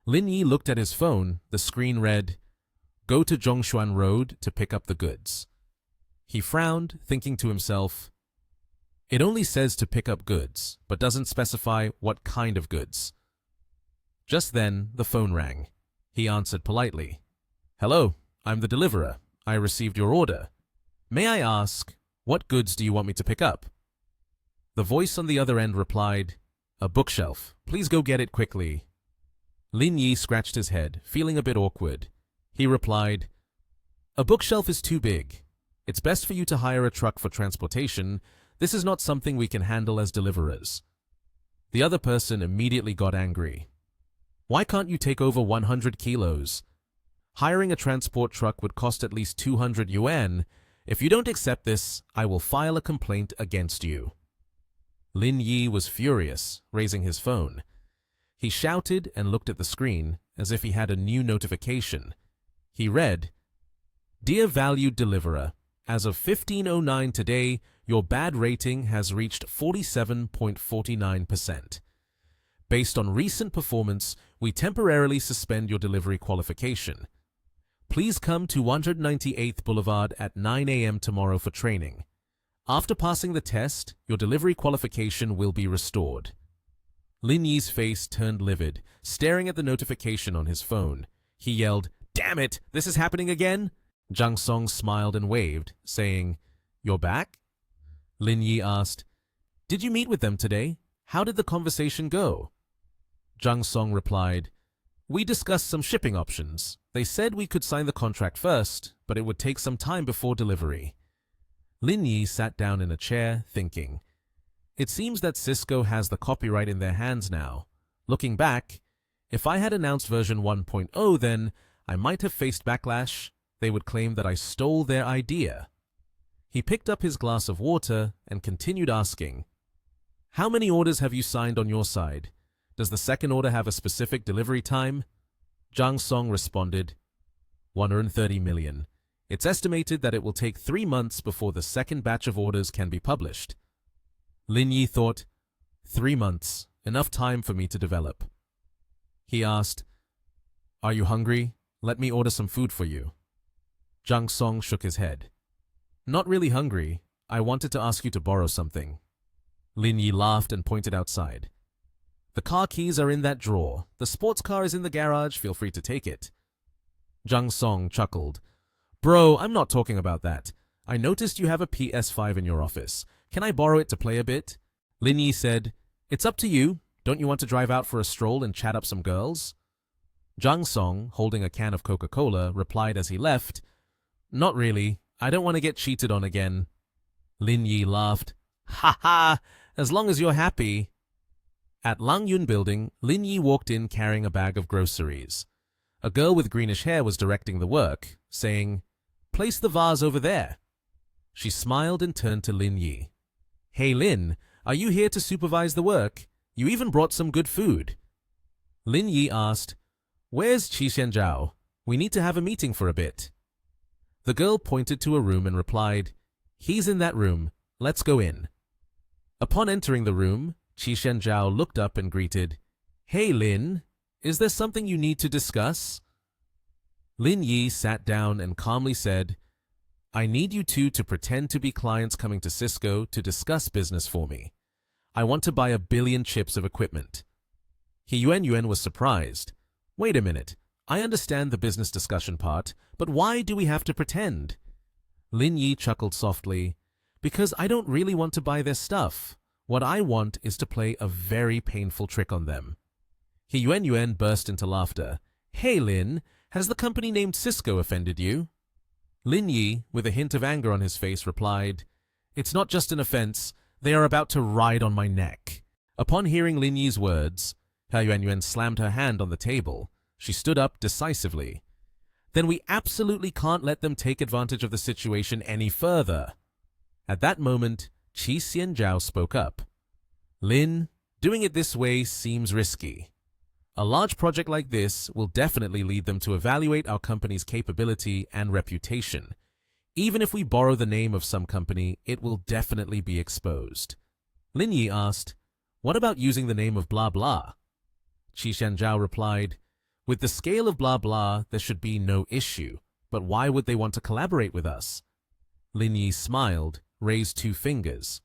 Lin Yi looked at his phone. The screen read, "Go to Zhongshuan Road to pick up the goods." He frowned, thinking to himself, it only says to pick up goods, but doesn't specify what kind of goods. Just then, the phone rang. He answered politely. "Hello, I'm the deliverer. I received your order. May I ask, what goods do you want me to pick up?" The voice on the other end replied, "A bookshelf. Please go get it quickly." Lin Yi scratched his head, feeling a bit awkward. He replied, "A bookshelf is too big. It's best for you to hire a truck for transportation. This is not something we can handle as deliverers." The other person immediately got angry. "Why can't you take over 100 kilos? Hiring a transport truck would cost at least 200 yuan. If you don't accept this, I will file a complaint against you." Lin Yi was furious, raising his phone. He shouted and looked at the screen as if he had a new notification. He read, "Dear valued deliverer, as of 15:09 today, your bad rating has reached 47.49%. Based on recent performance, we temporarily suspend your delivery qualification. Please come to 198th Boulevard at 9 a.m. tomorrow for training. After passing the test, your delivery qualification will be restored." Lin Yi's face turned livid, staring at the notification on his phone. He yelled, "Damn it, this is happening again?" Zhang Song smiled and waved, saying, "You're back?" Lin Yi asked, "Did you meet with them today? How did the conversation go?" Zhang Song replied, "We discussed some shipping options. They said we could sign the contract first, but it would take some time before delivery." Lin Yi sat down in a chair, thinking. It seems that Cisco has the copyright in their hands now. Looking back, if I had announced version 1.0 then, I might have faced backlash. They would claim that I stole their idea. He picked up his glass of water and continued asking, "How many orders have you signed on your side? Does the second order have a specific delivery time?" Zhang Song responded, 130 million. It's estimated that it will take 3 months before the second batch of orders can be published. Lin Yi thought, 3 months, enough time for me to develop. He asked, "Are you hungry? Let me order some food for you." Zhang Song shook his head. "Not really hungry. I wanted to ask you to borrow something." Lin Yi laughed and pointed outside. "The car keys are in that drawer. The sports car is in the garage. Feel free to take it." Zhang Song chuckled. "Bro, I'm not talking about that. I noticed you have a PS5 in your office. Can I borrow it to play a bit?" Lin Yi said, "It's up to you. Don't you want to drive out for a stroll and chat up some girls?" Zhang Song, holding a can of Coca-Cola, replied as he left, "Not really. I don't want to get cheated on again." Lin Yi laughed. "Ha ha! As long as you're happy." At Lang Yun Building, Lin Yi walked in carrying a bag of groceries. A girl with greenish hair was directing the work, saying, "Place the vase over there." She smiled and turned to Lin Yi. "Hey Lin, are you here to supervise the work? You even brought some good food." Lin Yi asked, "Where's Qi Xianzhao? We need to have a meeting for a bit." The girl pointed to a room and replied, "He's in that room. Let's go in." Upon entering the room, Qi Xianzhao looked up and greeted, "Hey Lin, is there something you need to discuss?" Lin Yi sat down and calmly said, "I need you two to pretend to be clients coming to Cisco to discuss business for me. I want to buy 1 billion chips of equipment." He Yuan was surprised. "Wait a minute. I understand the business discussion part, but why do we have to pretend?" Lin Yi chuckled softly, "Because I don't really want to buy their stuff. What I want is to play a very painful trick on them." He Yuan burst into laughter. "Hey Lin, has the company named Cisco offended you?" Lin Yi, with a hint of anger on his face, replied, "It's not just an offense. They are about to ride on my neck." Upon hearing Lin Yi's words, He Yuan slammed her hand on the table. She stood up decisively. "Then we absolutely can't let them take advantage of the situation any further." At that moment, Qi Xianzhao spoke up. "Lin, doing it this way seems risky. A large project like this will definitely lead them to evaluate our company's capability and reputation. Even if we borrow the name of some company, it will definitely be exposed." Lin Yi asked, "What about using the name of blah blah?" Qi Xianzhao replied, With the scale of blah blah, there should be no issue, but why would they want to collaborate with us? Lin Yi smiled, raised 2 fingers.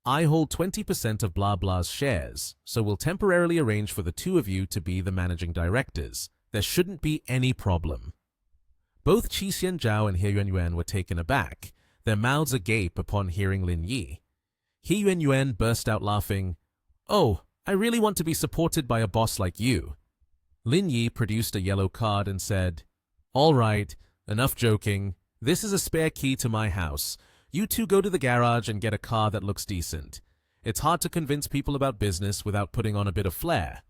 I hold 20% of blah blah's shares, so we'll temporarily arrange for the 2 of you to be the managing directors. There shouldn't be any problem. Both Qi Xianzhao and He Yuanyuan were taken aback, their mouths agape upon hearing Lin Yi. He Yuanyuan burst out laughing. Oh, I really want to be supported by a boss like you. Lin Yi produced a yellow card and said, All right, enough joking. This is a spare key to my house. You 2 go to the garage and get a car that looks decent. It's hard to convince people about business without putting on a bit of flair.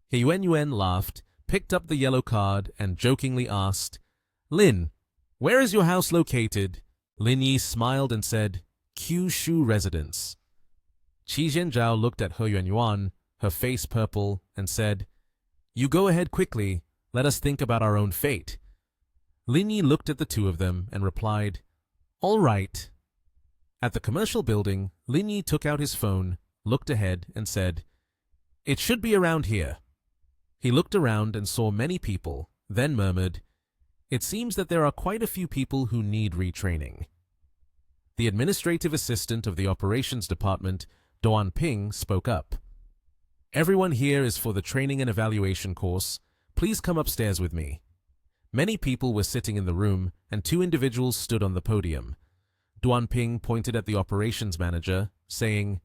He Yuanyuan laughed, picked up the yellow card, and jokingly asked, Lin, where is your house located? Lin Yi smiled and said, Kyushu residence. Qi Xianzhao looked at He Yuanyuan, her face purple, and said, You go ahead quickly. Let us think about our own fate. Lin Yi looked at the 2 of them and replied, All right. At the commercial building, Lin Yi took out his phone, looked ahead, and said, It should be around here. He looked around and saw many people, then murmured, It seems that there are quite a few people who need retraining. The administrative assistant of the operations department, Duan Ping, spoke up. Everyone here is for the training and evaluation course. Please come upstairs with me. Many people were sitting in the room, and 2 individuals stood on the podium. Duan Ping pointed at the operations manager, saying,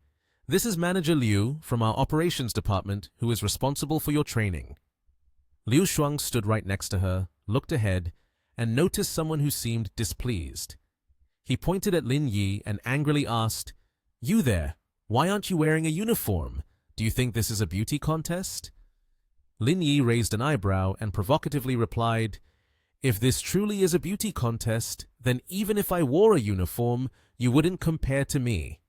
This is Manager Liu from our operations department who is responsible for your training. Liu Shuang stood right next to her, looked ahead, and noticed someone who seemed displeased. He pointed at Lin Yi and angrily asked, You there, why aren't you wearing a uniform? Do you think this is a beauty contest? Lin Yi raised an eyebrow and provocatively replied, If this truly is a beauty contest, then even if I wore a uniform, you wouldn't compare to me.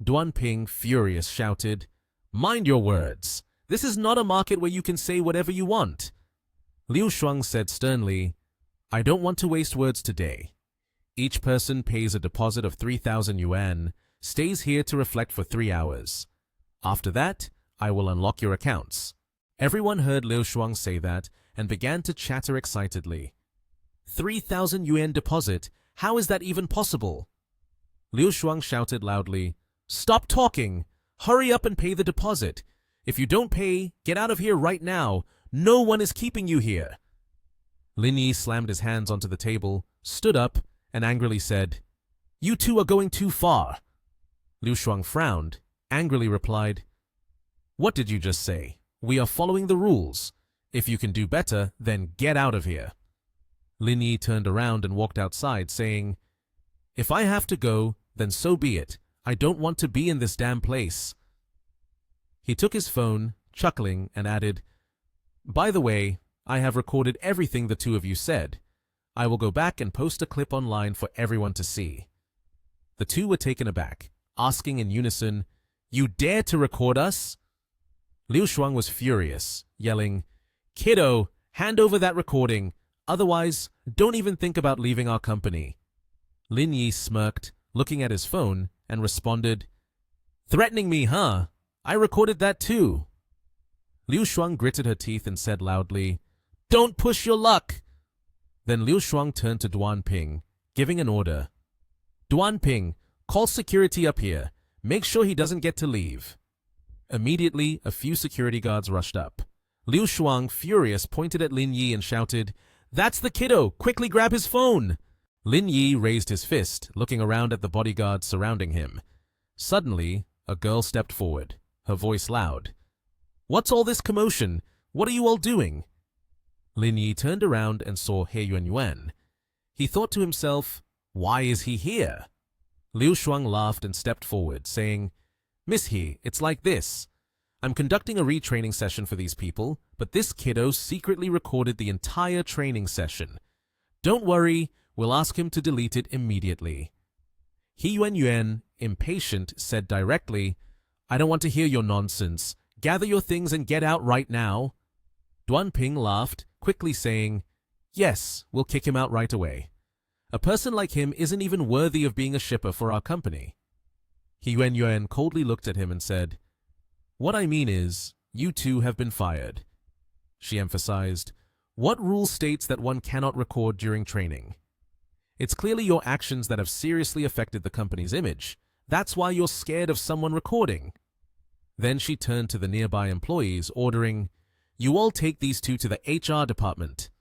Duan Ping, furious, shouted, Mind your words. This is not a market where you can say whatever you want. Liu Shuang said sternly, I don't want to waste words today. Each person pays a deposit of 3,000 yuan, stays here to reflect for 3 hours. After that, I will unlock your accounts. Everyone heard Liu Shuang say that and began to chatter excitedly. 3,000 yuan deposit? How is that even possible? Liu Shuang shouted loudly, Stop talking! Hurry up and pay the deposit. If you don't pay, get out of here right now. No one is keeping you here. Lin Yi slammed his hands onto the table, stood up, and angrily said, You 2 are going too far. Liu Shuang frowned, angrily replied, What did you just say? We are following the rules. If you can do better, then get out of here. Lin Yi turned around and walked outside, saying, If I have to go, then so be it. I don't want to be in this damn place. He took his phone, chuckling, and added, By the way, I have recorded everything the 2 of you said. I will go back and post a clip online for everyone to see. The 2 were taken aback, asking in unison, You dare to record us? Liu Shuang was furious, yelling, Kiddo, hand over that recording. Otherwise, don't even think about leaving our company. Lin Yi smirked, looking at his phone, and responded, Threatening me, huh? I recorded that too. Liu Shuang gritted her teeth and said loudly, Don't push your luck. Then Liu Shuang turned to Duan Ping, giving an order. Duan Ping, call security up here. Make sure he doesn't get to leave. Immediately, a few security guards rushed up. Liu Shuang, furious, pointed at Lin Yi and shouted, That's the kiddo! Quickly grab his phone! Lin Yi raised his fist, looking around at the bodyguards surrounding him. Suddenly, a girl stepped forward, her voice loud. What's all this commotion? What are you all doing? Lin Yi turned around and saw He Yuanyuan. He thought to himself, Why is he here? Liu Shuang laughed and stepped forward, saying, Miss He, it's like this. I'm conducting a retraining session for these people, but this kiddo secretly recorded the entire training session. Don't worry, we'll ask him to delete it immediately. He Yuanyuan, impatient, said directly, I don't want to hear your nonsense. Gather your things and get out right now. Duan Ping laughed, quickly saying, Yes, we'll kick him out right away. A person like him isn't even worthy of being a shipper for our company. He Yuanyuan coldly looked at him and said, What I mean is, you 2 have been fired. she emphasized. What rule states that one cannot record during training? It's clearly your actions that have seriously affected the company's image. That's why you're scared of someone recording. Then she turned to the nearby employees, ordering, "You all take these two to the HR department."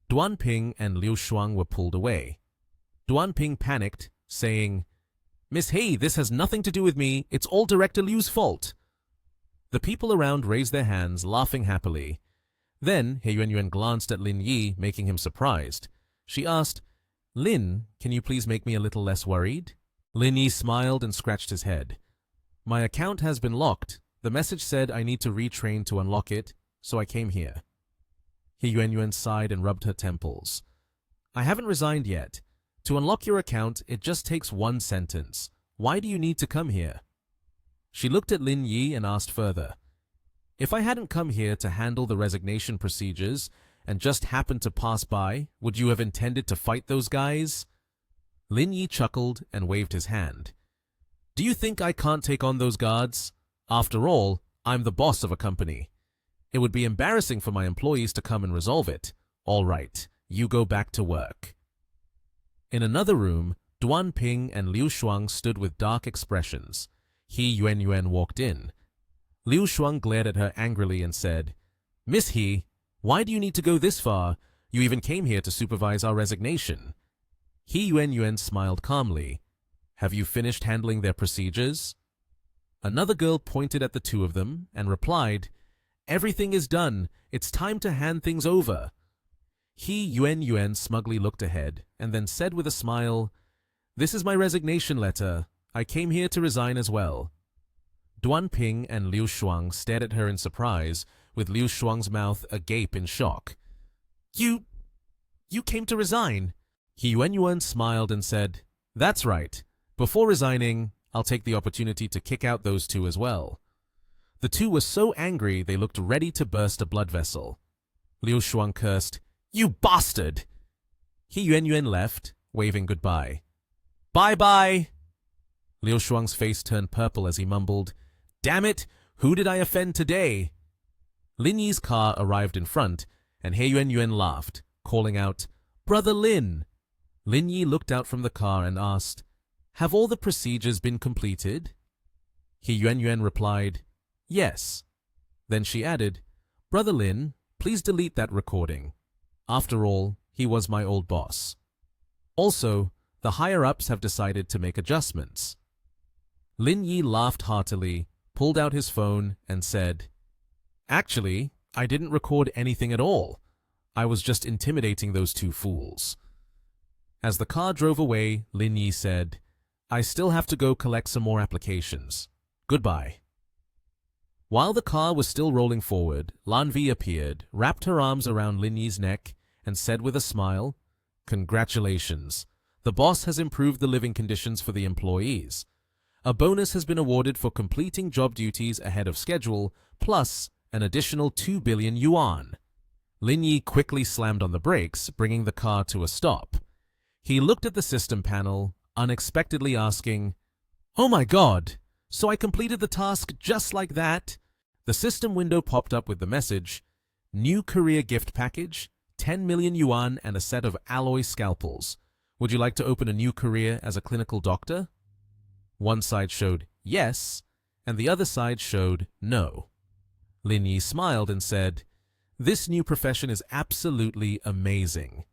Duan Ping and Liu Shuang were pulled away. Duan Ping panicked, saying, "Miss He, this has nothing to do with me. It's all Director Liu's fault." The people around raised their hands, laughing happily. Then He Yuanyuan glanced at Lin Yi, making him surprised. She asked, "Lin, can you please make me a little less worried?" Lin Yi smiled and scratched his head. "My account has been locked. The message said I need to retrain to unlock it, so I came here." He Yuanyuan sighed and rubbed her temples. "I haven't resigned yet. To unlock your account, it just takes one sentence. Why do you need to come here?" She looked at Lin Yi and asked further, "If I hadn't come here to handle the resignation procedures and just happened to pass by, would you have intended to fight those guys?" Lin Yi chuckled and waved his hand. "Do you think I can't take on those guards? After all, I'm the boss of a company. It would be embarrassing for my employees to come and resolve it. All right, you go back to work." In another room, Duan Ping and Liu Shuang stood with dark expressions. He Yuanyuan walked in. Liu Shuang glared at her angrily and said, "Miss He, why do you need to go this far? You even came here to supervise our resignation." He Yuanyuan smiled calmly. "Have you finished handling their procedures?" Another girl pointed at the two of them and replied, "Everything is done. It's time to hand things over." He Yuanyuan smugly looked ahead and then said with a smile, "This is my resignation letter. I came here to resign as well." Duan Ping and Liu Shuang stared at her in surprise, with Liu Shuang's mouth agape in shock. You came to resign?" He Yuanyuan smiled and said, "That's right. Before resigning, I'll take the opportunity to kick out those two as well." The two were so angry they looked ready to burst a blood vessel. Liu Shuang cursed, "You bastard!" He Yuanyuan left, waving goodbye. "Bye-bye!" Liu Shuang's face turned purple as he mumbled, "Damn it! Who did I offend today?" Lin Yi's car arrived in front, and He Yuanyuan laughed, calling out, "Brother Lin!" Lin Yi looked out from the car and asked, "Have all the procedures been completed?" He Yuanyuan replied, "Yes." Then she added, "Brother Lin, please delete that recording. After all, he was my old boss. Also, the higher-ups have decided to make adjustments." Lin Yi laughed heartily, pulled out his phone, and said, "Actually, I didn't record anything at all. I was just intimidating those two fools." As the car drove away, Lin Yi said, "I still have to go collect some more applications. Goodbye." While the car was still rolling forward, Lan Vi appeared, wrapped her arms around Lin Yi's neck, and said with a smile, "Congratulations. The boss has improved the living conditions for the employees. A bonus has been awarded for completing job duties ahead of schedule, plus an additional 2 billion yuan. Lin Yi quickly slammed on the brakes, bringing the car to a stop. He looked at the system panel, unexpectedly asking, "Oh my god, so I completed the task just like that?" The system window popped up with the message, "New career gift package, 10 million yuan and a set of alloy scalpels. Would you like to open a new career as a clinical doctor?" One side showed yes, and the other side showed no. Lin Yi smiled and said, "This new profession is absolutely amazing."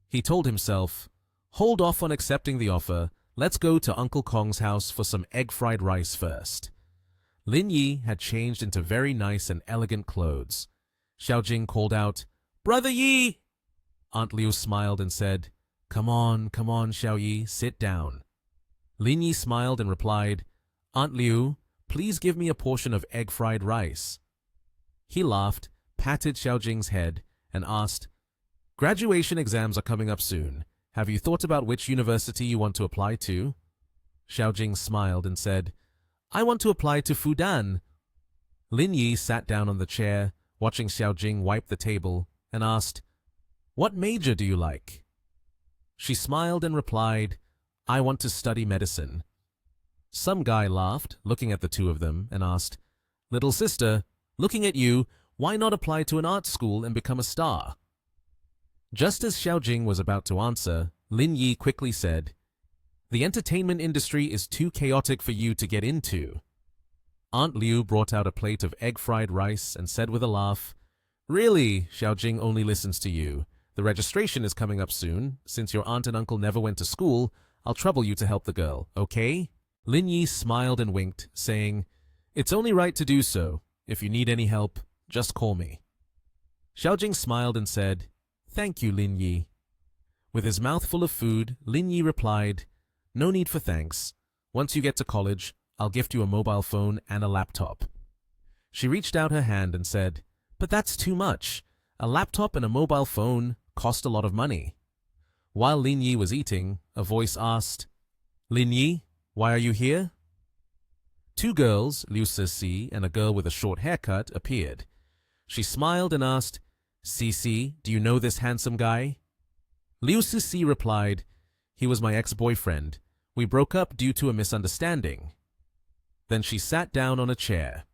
He told himself, "Hold off on accepting the offer. Let's go to Uncle Kong's house for some egg-fried rice first." Lin Yi had changed into very nice and elegant clothes. Xiao Jing called out, "Brother Yi!" Aunt Liu smiled and said, come on, Xiao Yi, sit down." Lin Yi smiled and replied, "Aunt Liu, please give me a portion of egg-fried rice." He laughed, patted Xiao Jing's head, and asked, "Graduation exams are coming up soon. Have you thought about which university you want to apply to?" Xiao Jing smiled and said, "I want to apply to Fudan." Lin Yi sat down on the chair, watching Xiao Jing wipe the table, and asked, "What major do you like?" She smiled and replied, "I want to study medicine." Some guy laughed, looking at the two of them, and asked, "Little sister, looking at you, Why not apply to an art school and become a star? Just as Xiaojing was about to answer, Lin Yi quickly said, "The entertainment industry is too chaotic for you to get into." Aunt Liu brought out a plate of egg-fried rice and said with a laugh, "Really, Xiaojing only listens to you. The registration is coming up soon. Since your aunt and uncle never went to school, I'll trouble you to help the girl, okay?" Lin Yi smiled and winked, saying, "It's only right to do so. If you need any help, just call me." Xiaojing smiled and said, "Thank you, Lin Yi." With his mouth full of food, Lin Yi replied, "No need for thanks. Once you get to college, I'll gift you a mobile phone and a laptop." She reached out her hand and said, "But that's too much. A laptop and a mobile phone cost a lot of money." While Lin Yi was eating, a voice asked, "Lin Yi, why are you here?" Two girls, Liu Cixi and a girl with a short haircut, appeared. She smiled and asked, "Cixi, do you know this handsome guy?" Liu Cixi replied, "He was my ex-boyfriend. We broke up due to a misunderstanding." Then she sat down on a chair.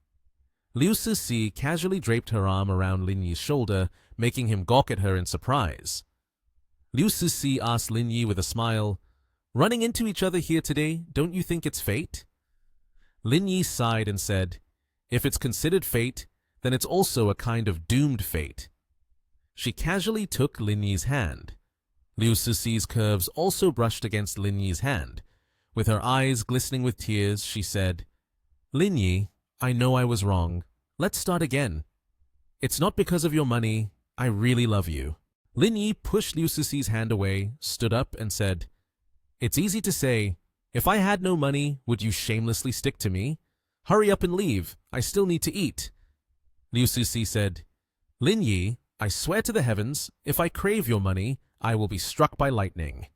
Liu Cixi casually draped her arm around Lin Yi's shoulder, making him gawk at her in surprise. Liu Cixi asked Lin Yi with a smile, "Running into each other here today, don't you think it's fate?" Lin Yi sighed and said, "If it's considered fate, then it's also a kind of doomed fate." She casually took Lin Yi's hand. Liu Cixi's curves also brushed against Lin Yi's hand. With her eyes glistening with tears, she said, "Lin Yi, I know I was wrong. Let's start again. It's not because of your money. I really love you." Lin Yi pushed Liu Cixi's hand away, stood up, and said, "It's easy to say, if I had no money, would you shamelessly stick to me? Hurry up and leave. I still need to eat." Liu Cixi said, "Lin Yi, I swear to the heavens, if I crave your money, I will be struck by lightning."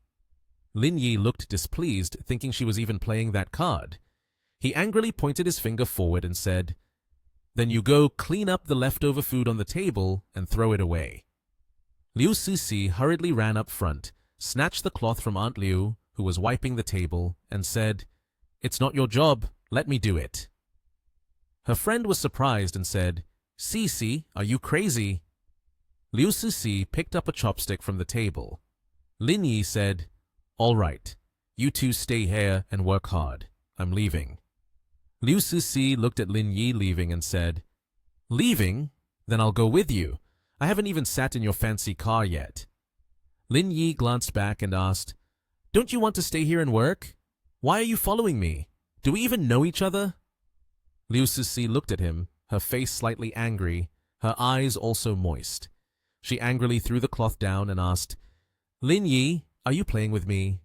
Lin Yi looked displeased, thinking she was even playing that card. He angrily pointed his finger forward and said, "Then you go clean up the leftover food on the table and throw it away." Liu Cixi hurriedly ran up front, snatched the cloth from Aunt Liu, who was wiping the table, and said, "It's not your job. Let me do it." Her friend was surprised and said, "Cixi, are you crazy?" Liu Cixi picked up a chopstick from the table. Lin Yi said, "All right, you two stay here and work hard. I'm leaving." Liu Cixi looked at Lin Yi leaving and said, "Leaving? Then I'll go with you. I haven't even sat in your fancy car yet." Lin Yi glanced back and asked, "Don't you want to stay here and work? Why are you following me? Do we even know each other?" Liu Cixi looked at him, her face slightly angry, her eyes also moist. She angrily threw the cloth down and asked, "Lin Yi, are you playing with me?"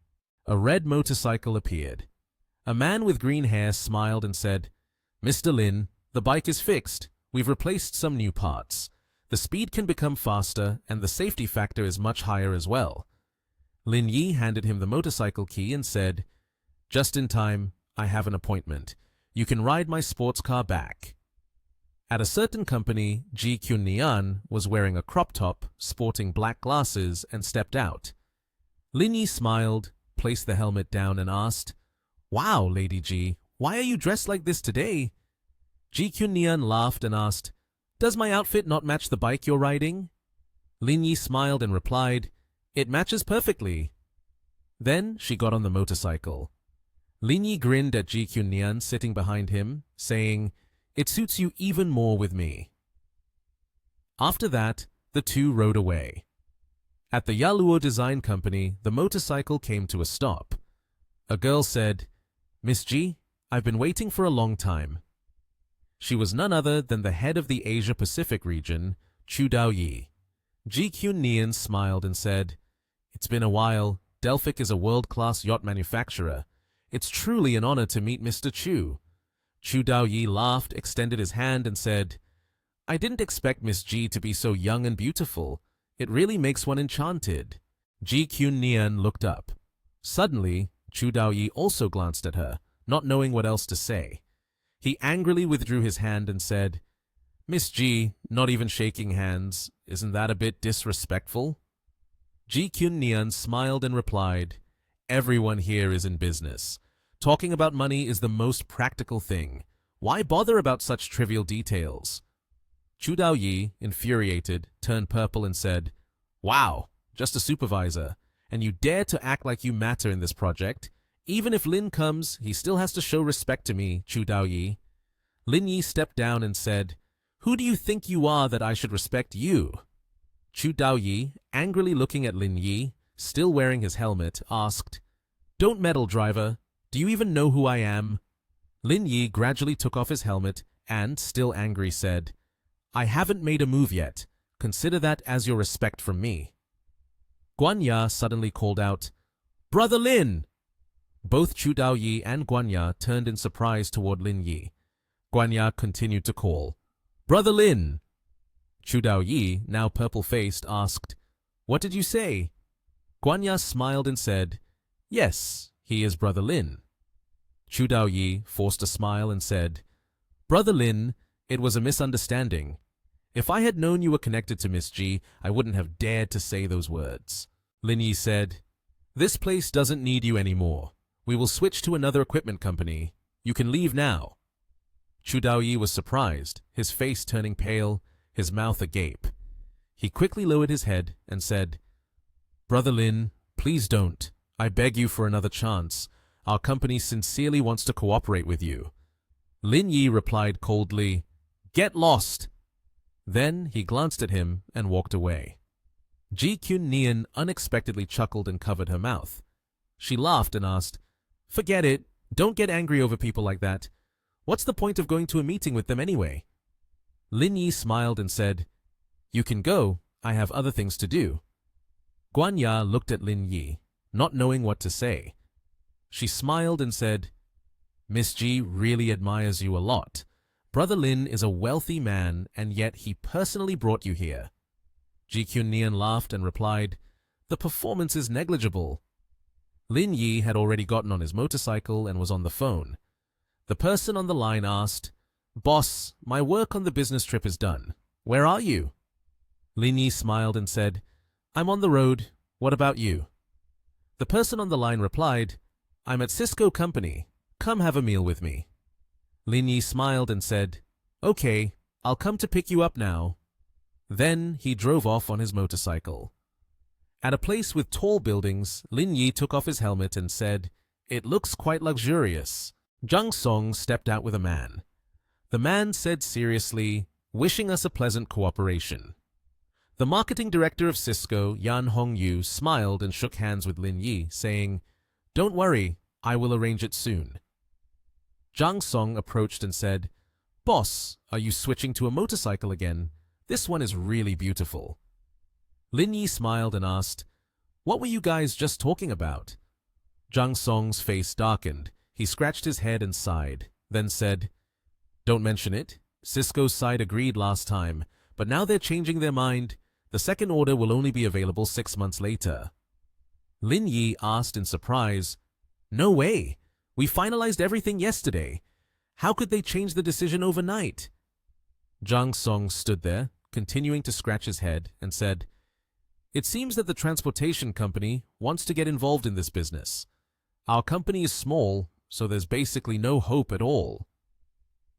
A red motorcycle appeared. A man with green hair smiled and said, "Mr. Lin, the bike is fixed. We've replaced some new parts. The speed can become faster and the safety factor is much higher as well." Lin Yi handed him the motorcycle key and said, "Just in time, I have an appointment. You can ride my sports car back." At a certain company, Ji Kyun-nian was wearing a crop top, sporting black glasses, and stepped out. Lin Yi smiled, placed the helmet down, and asked, "Wow, Lady Ji, why are you dressed like this today?" Ji Kyun-nian laughed and asked, "Does my outfit not match the bike you're riding?" Lin Yi smiled and replied, "It matches perfectly." Then she got on the motorcycle. Lin Yi grinned at Ji Kyun-nian sitting behind him, saying, "It suits you even more with me." After that, the two rode away. At the Yaluo Design Company, the motorcycle came to a stop. A girl said, "Miss Ji, I've been waiting for a long time." She was none other than the head of the Asia-Pacific region, Chu Daoyi. Ji Kyun-nian smiled and said, "It's been a while. Delphic is a world-class yacht manufacturer. It's truly an honor to meet Mr. Chu." Chu Daoyi laughed, extended his hand, and said, "I didn't expect Miss Ji to be so young and beautiful. It really makes one enchanted." Ji Kyun-nian looked up. Suddenly, Chu Daoyi also glanced at her, not knowing what else to say. He angrily withdrew his hand and said, "Miss Ji, not even shaking hands. Isn't that a bit disrespectful?" Ji Kyun-nian smiled and replied, "Everyone here is in business. Talking about money is the most practical thing. Why bother about such trivial details?" Chu Daoyi, infuriated, turned purple and said, "Wow, just a supervisor, and you dare to act like you matter in this project? Even if Lin comes, he still has to show respect to me, Chu Daoyi." Lin Yi stepped down and said, "Who do you think you are that I should respect you?" Chu Daoyi, angrily looking at Lin Yi, still wearing his helmet, asked, "Don't meddle, driver. Do you even know who I am?" Lin Yi gradually took off his helmet and, still angry, said, "I haven't made a move yet. Consider that as your respect from me." Guanya suddenly called out, "Brother Lin!" Both Chu Daoyi and Guanya turned in surprise toward Lin Yi. Guanya continued to call, "Brother Lin!" Chu Daoyi, now purple-faced, asked, "What did you say?" Guanya smiled and said, "Yes, he is Brother Lin." Chu Daoyi forced a smile and said, "Brother Lin, it was a misunderstanding. If I had known you were connected to Miss G, I wouldn't have dared to say those words." Lin Yi said, "This place doesn't need you anymore. We will switch to another equipment company. You can leave now." Chu Daoyi was surprised, his face turning pale, his mouth agape. He quickly lowered his head and said, "Brother Lin, please don't. I beg you for another chance. Our company sincerely wants to cooperate with you." Lin Yi replied coldly, "Get lost." Then he glanced at him and walked away. Ji Kyun Nian unexpectedly chuckled and covered her mouth. She laughed and asked, "Forget it. Don't get angry over people like that. What's the point of going to a meeting with them anyway?" Lin Yi smiled and said, "You can go. I have other things to do." Guanya looked at Lin Yi, not knowing what to say. She smiled and said, "Miss G really admires you a lot. Brother Lin is a wealthy man, and yet he personally brought you here." Ji Kyun Nian laughed and replied, "The performance is negligible." Lin Yi had already gotten on his motorcycle and was on the phone. The person on the line asked, "Boss, my work on the business trip is done. Where are you?" Lin Yi smiled and said, "I'm on the road. What about you?" The person on the line replied, "I'm at Cisco Company. Come have a meal with me." Lin Yi smiled and said, "Okay, I'll come to pick you up now." Then he drove off on his motorcycle. At a place with tall buildings, Lin Yi took off his helmet and said, "It looks quite luxurious." Jung Song stepped out with a man. The man said seriously, "Wishing us a pleasant cooperation." The marketing director of Cisco, Yan Hongyu, smiled and shook hands with Lin Yi, saying, "Don't worry, I will arrange it soon." Jang Song approached and said, "Boss, are you switching to a motorcycle again? This one is really beautiful." Lin Yi smiled and asked, "What were you guys just talking about?" Jang Song's face darkened. He scratched his head and sighed, then said, "Don't mention it. Cisco's side agreed last time, but now they're changing their mind. The second order will only be available 6 months later." Lin Yi asked in surprise, "No way. We finalized everything yesterday. How could they change the decision overnight?" Jang Song stood there, continuing to scratch his head, and said, "It seems that the transportation company wants to get involved in this business. Our company is small, so there's basically no hope at all."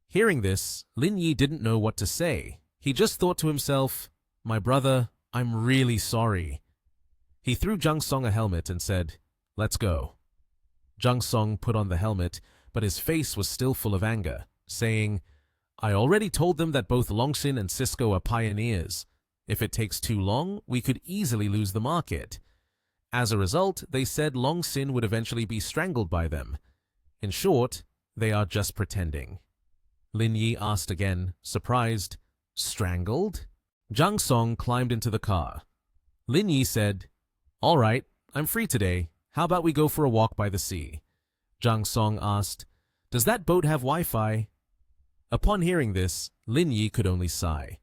Hearing this, Lin Yi didn't know what to say. He just thought to himself, "My brother, I'm really sorry." He threw Jang Song a helmet and said, "Let's go." Jang Song put on the helmet, but his face was still full of anger, saying, "I already told them that both Longxin and Cisco are pioneers. If it takes too long, we could easily lose the market." As a result, they said Longxin would eventually be strangled by them. In short, they are just pretending. Lin Yi asked again, surprised, "Strangled?" Jang Song climbed into the car. Lin Yi said, "All right, I'm free today. How about we go for a walk by the sea?" Jang Song asked, "Does that boat have Wi-Fi?" Upon hearing this, Lin Yi could only sigh.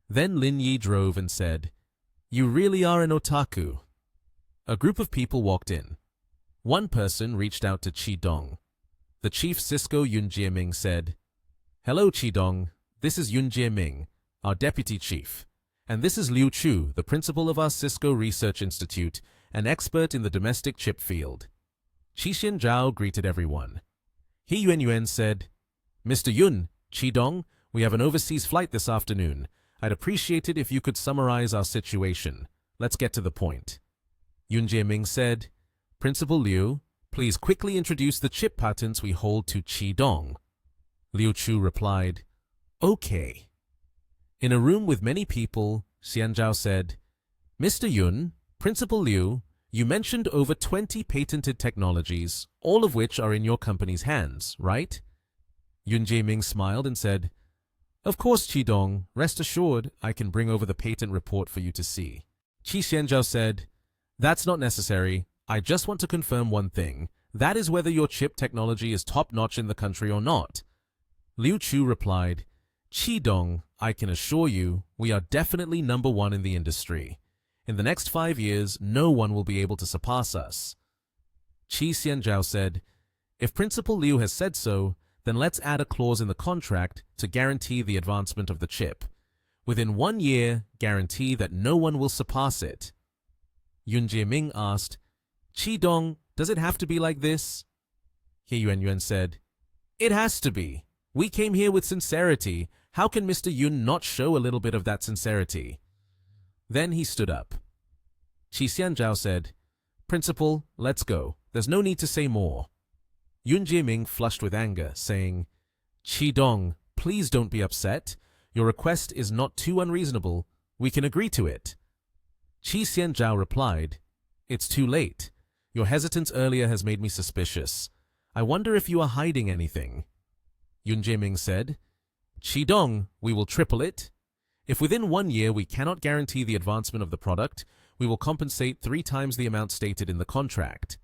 Then Lin Yi drove and said, "You really are an otaku." A group of people walked in. One person reached out to Chi Dong. The chief Cisco Yun Jieming said, "Hello Chi Dong, this is Yun Jieming, our deputy chief. And this is Liu Chu, the principal of our Cisco Research Institute, an expert in the domestic chip field." Qi Xianzhao greeted everyone. He Yuan said, "Mr. Yun, Chi Dong, We have an overseas flight this afternoon. I'd appreciate it if you could summarize our situation. Let's get to the point. Yun Jieming said, Principal Liu, please quickly introduce the chip patents we hold to Qi Dong. Liu Chu replied, Okay. In a room with many people, Xian Zhao said, Mr. Yun, Principal Liu, you mentioned over 20 patented technologies, all of which are in your company's hands, right? Yun Jieming smiled and said, Of course, Qi Dong. Rest assured, I can bring over the patent report for you to see. Qi Xianzhao said, That's not necessary. I just want to confirm one thing. That is whether your chip technology is top-notch in the country or not. Liu Chu replied, Qi Dong, I can assure you, we are definitely number one in the industry. In the next 5 years, no one will be able to surpass us. Qi Xianzhao said, If Principal Liu has said so, then let's add a clause in the contract to guarantee the advancement of the chip. Within 1 year, guarantee that no one will surpass it. Yun Jieming asked, Qi Dong, does it have to be like this? He Yuanyuan said, It has to be. We came here with sincerity. How can Mr. Yun not show a little bit of that sincerity? Then he stood up. Qi Xianzhao said, Principal, let's go. There's no need to say more. Yun Jieming flushed with anger, saying, Qi Dong, please don't be upset. Your request is not too unreasonable. We can agree to it. Qi Xianzhao replied, It's too late. Your hesitance earlier has made me suspicious. I wonder if you are hiding anything. Yun Jieming said, Qi Dong, we will triple it. If within 1 year we cannot guarantee the advancement of the product, we will compensate 3 times the amount stated in the contract.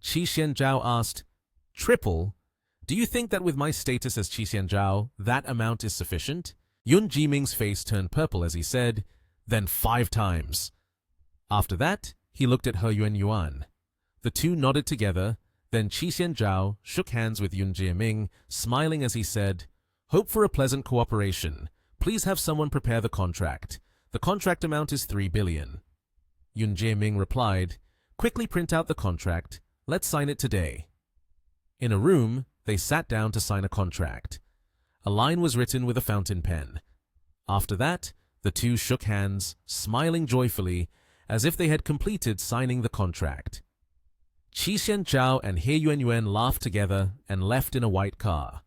Qi Xianzhao asked, Triple? Do you think that with my status as Qi Xianzhao, that amount is sufficient? Yun Jieming's face turned purple as he said, Then 5 times. After that, he looked at He Yuanyuan. The two nodded together. Then Qi Xianzhao shook hands with Yun Jieming, smiling as he said, Hope for a pleasant cooperation. Please have someone prepare the contract. The contract amount is 3 billion. Yun Jieming replied, Quickly print out the contract. Let's sign it today. In a room, they sat down to sign a contract. A line was written with a fountain pen. After that, the two shook hands, smiling joyfully, as if they had completed signing the contract. Qi Xianzhao and He Yuanyuan laughed together and left in a white car.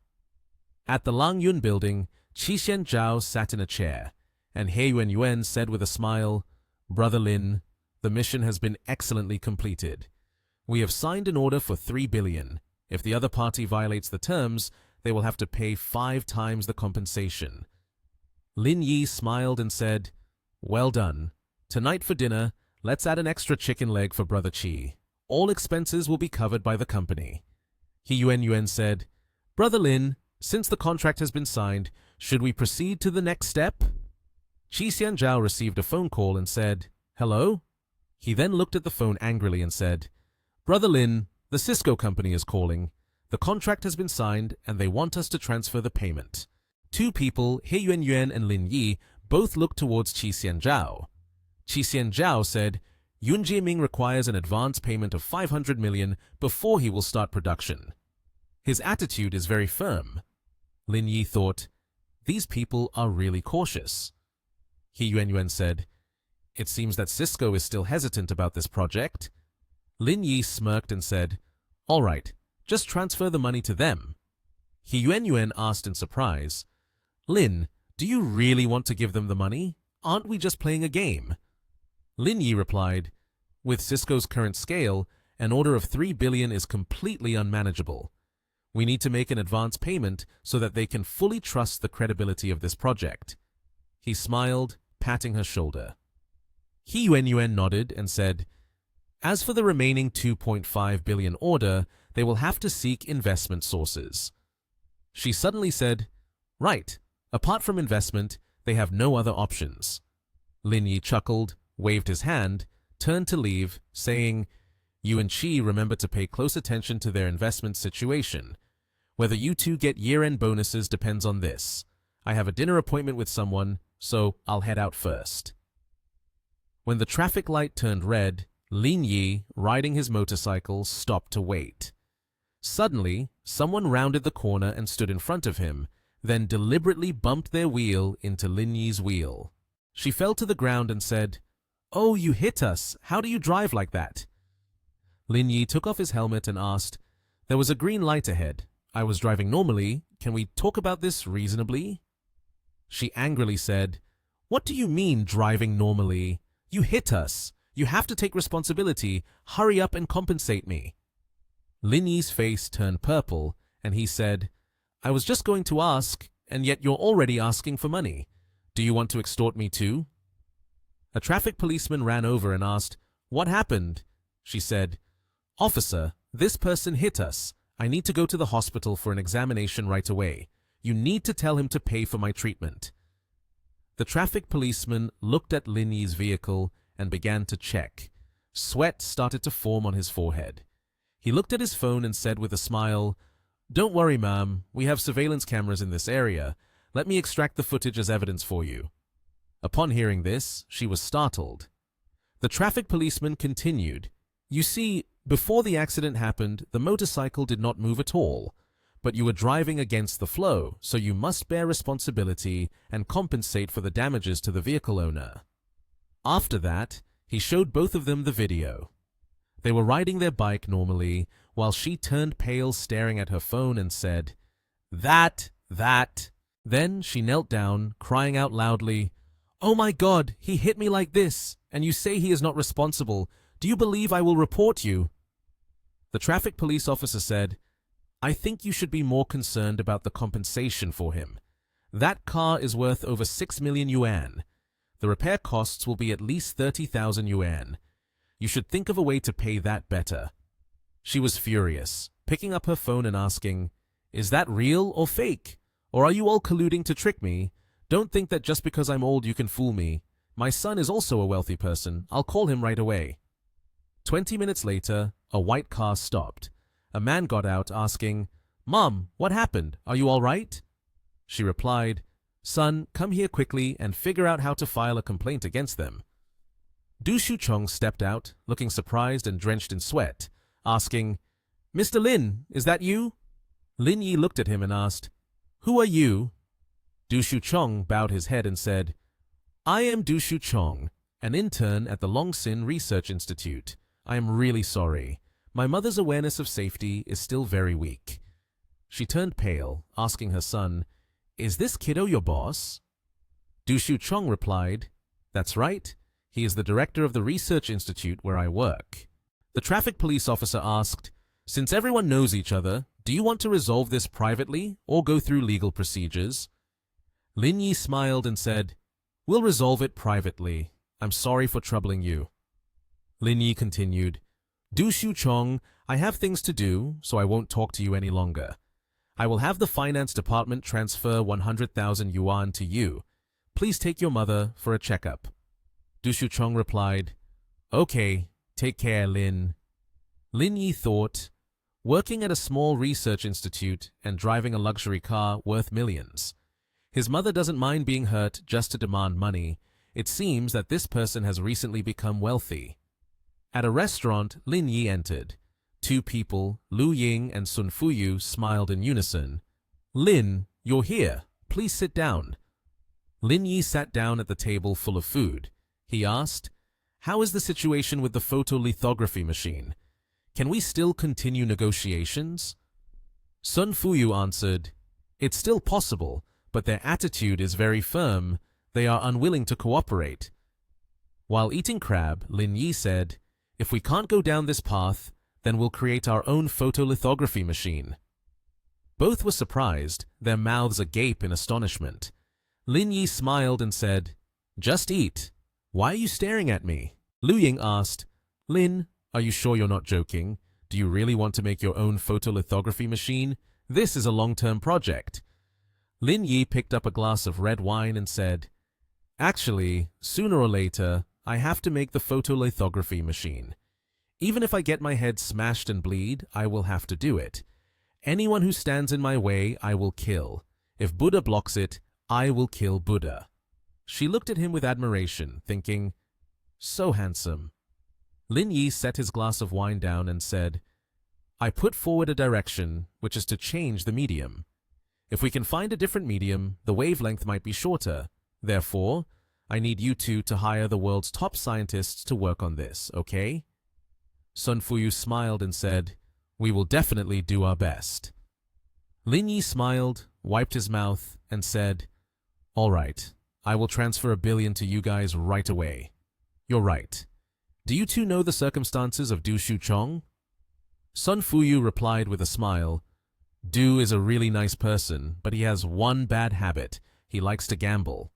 At the Lang Yun building, Qi Xianzhao sat in a chair, and He Yuanyuan said with a smile, Brother Lin, the mission has been excellently completed. We have signed an order for 3 billion. If the other party violates the terms, they will have to pay 5 times the compensation. Lin Yi smiled and said, Well done. Tonight for dinner, let's add an extra chicken leg for Brother Qi. All expenses will be covered by the company. He Yuanyuan said, Brother Lin, since the contract has been signed, should we proceed to the next step? Qi Xianzhao received a phone call and said, Hello? He then looked at the phone angrily and said, Brother Lin, the Cisco company is calling. The contract has been signed and they want us to transfer the payment. 2 people, He Yuanyuan and Lin Yi, both looked towards Qi Xianzhao. Qi Xianzhao said, Yun Jieming requires an advance payment of 500 million before he will start production. His attitude is very firm. Lin Yi thought, These people are really cautious. He Yuanyuan said, It seems that Cisco is still hesitant about this project. Lin Yi smirked and said, All right, just transfer the money to them. He Yuanyuan asked in surprise, Lin, do you really want to give them the money? Aren't we just playing a game? Lin Yi replied, With Cisco's current scale, an order of 3 billion is completely unmanageable. We need to make an advance payment so that they can fully trust the credibility of this project. He smiled, patting her shoulder. He Yuanyuan nodded and said, As for the remaining 2.5 billion order, they will have to seek investment sources. She suddenly said, Right, apart from investment, they have no other options. Lin Yi chuckled, waved his hand, turned to leave, saying, You and Qi remember to pay close attention to their investment situation. Whether you two get year-end bonuses depends on this. I have a dinner appointment with someone, so I'll head out first. When the traffic light turned red, Lin Yi, riding his motorcycle, stopped to wait. Suddenly, someone rounded the corner and stood in front of him, then deliberately bumped their wheel into Lin Yi's wheel. She fell to the ground and said, "Oh, you hit us. How do you drive like that?" Lin Yi took off his helmet and asked, "There was a green light ahead. I was driving normally. Can we talk about this reasonably?" She angrily said, "What do you mean, driving normally? You hit us. You have to take responsibility. Hurry up and compensate me." Lin Yi's face turned purple, and he said, "I was just going to ask, and yet you're already asking for money. Do you want to extort me too?" A traffic policeman ran over and asked, "What happened?" She said, "Officer, this person hit us. I need to go to the hospital for an examination right away. You need to tell him to pay for my treatment." The traffic policeman looked at Lin Yi's vehicle and began to check. Sweat started to form on his forehead. He looked at his phone and said with a smile, "Don't worry, ma'am. We have surveillance cameras in this area. Let me extract the footage as evidence for you." Upon hearing this, she was startled. The traffic policeman continued, "You see, before the accident happened, the motorcycle did not move at all. But you were driving against the flow, so you must bear responsibility and compensate for the damages to the vehicle owner." After that, he showed both of them the video. They were riding their bike normally, while she turned pale staring at her phone and said, That. Then she knelt down, crying out loudly, "Oh my God, he hit me like this, and you say he is not responsible. Do you believe I will report you?" The traffic police officer said, "I think you should be more concerned about the compensation for him. That car is worth over 6 million yuan. The repair costs will be at least 30,000 yuan. You should think of a way to pay that better." She was furious, picking up her phone and asking, "Is that real or fake? Or are you all colluding to trick me? Don't think that just because I'm old you can fool me. My son is also a wealthy person. I'll call him right away." 20 minutes later, a white car stopped. A man got out asking, "Mom, what happened? Are you all right?" She replied, "Son, come here quickly and figure out how to file a complaint against them." Du Shuchong stepped out, looking surprised and drenched in sweat, asking, "Mr. Lin, is that you?" Lin Yi looked at him and asked, "Who are you?" Du Shuchong bowed his head and said, "I am Du Shuchong, an intern at the Longsin Research Institute. I am really sorry. My mother's awareness of safety is still very weak." She turned pale, asking her son, "Is this kiddo your boss?" Du Shuchong replied, "That's right. He is the director of the research institute where I work." The traffic police officer asked, "Since everyone knows each other, do you want to resolve this privately or go through legal procedures?" Lin Yi smiled and said, "We'll resolve it privately. I'm sorry for troubling you." Lin Yi continued, "Du Shuchong, I have things to do, so I won't talk to you any longer. I will have the finance department transfer 100,000 yuan to you. Please take your mother for a checkup." Du Shuchong replied, "Okay, take care, Lin." Lin Yi thought, working at a small research institute and driving a luxury car worth millions. His mother doesn't mind being hurt just to demand money. It seems that this person has recently become wealthy. At a restaurant, Lin Yi entered. Two people, Lu Ying and Sun Fuyu, smiled in unison. "Lin, you're here. Please sit down." Lin Yi sat down at the table full of food. He asked, "How is the situation with the photolithography machine? Can we still continue negotiations?" Sun Fuyu answered, "It's still possible, but their attitude is very firm. They are unwilling to cooperate." While eating crab, Lin Yi said, "If we can't go down this path, then we'll create our own photolithography machine." Both were surprised, their mouths agape in astonishment. Lin Yi smiled and said, "Just eat. Why are you staring at me?" Lu Ying asked, "Lin, are you sure you're not joking? Do you really want to make your own photolithography machine? This is a long-term project." Lin Yi picked up a glass of red wine and said, "Actually, sooner or later, I have to make the photolithography machine. Even if I get my head smashed and bleed, I will have to do it. Anyone who stands in my way, I will kill. If Buddha blocks it, I will kill Buddha." She looked at him with admiration, thinking, "So handsome." Lin Yi set his glass of wine down and said, "I put forward a direction, which is to change the medium. If we can find a different medium, the wavelength might be shorter. Therefore, I need you two to hire the world's top scientists to work on this, okay? Sun Fuyu smiled and said, "We will definitely do our best." Lin Yi smiled, wiped his mouth, and said, "All right, I will transfer $1 billion to you guys right away." "You're right. Do you two know the circumstances of Du Shuchong?" Sun Fuyu replied with a smile, "Du is a really nice person, but he has one bad habit. He likes to gamble."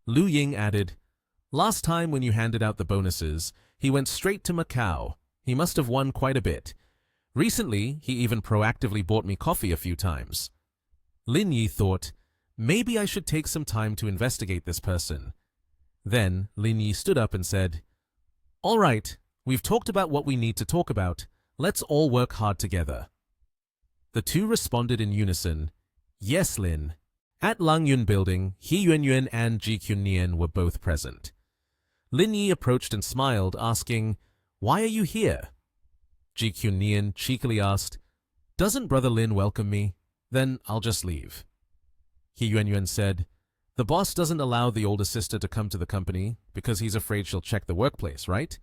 Lu Ying added, "Last time when you handed out the bonuses, he went straight to Macau. He must have won quite a bit. Recently, he even proactively bought me coffee a few times." Lin Yi thought, maybe I should take some time to investigate this person. Then Lin Yi stood up and said, "All right, we've talked about what we need to talk about. Let's all work hard together." The two responded in unison, "Yes, Lin." At Lang Yun Building, He Yuanyuan and Ji Qunnian were both present. Lin Yi approached and smiled, asking, "Why are you here?" Ji Qunnian cheekily asked, "Doesn't Brother Lin welcome me? Then I'll just leave." He Yuanyuan said, "The boss doesn't allow the older sister to come to the company because he's afraid she'll check the workplace, right?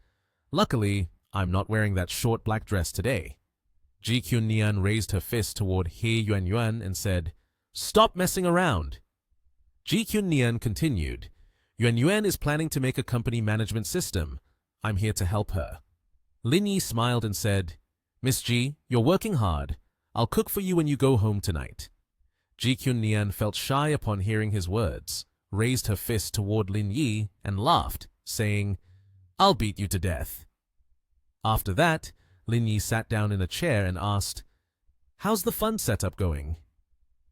Luckily, I'm not wearing that short black dress today." Ji Qunnian raised her fist toward He Yuanyuan and said, "Stop messing around." Ji Qunnian continued, "Yuanyuan is planning to make a company management system. I'm here to help her." Lin Yi smiled and said, "Miss Ji, you're working hard. I'll cook for you when you go home tonight." Ji Qunnian felt shy upon hearing his words, raised her fist toward Lin Yi, and laughed, saying, "I'll beat you to death." After that, Lin Yi sat down in a chair and asked, "How's the fund setup going?"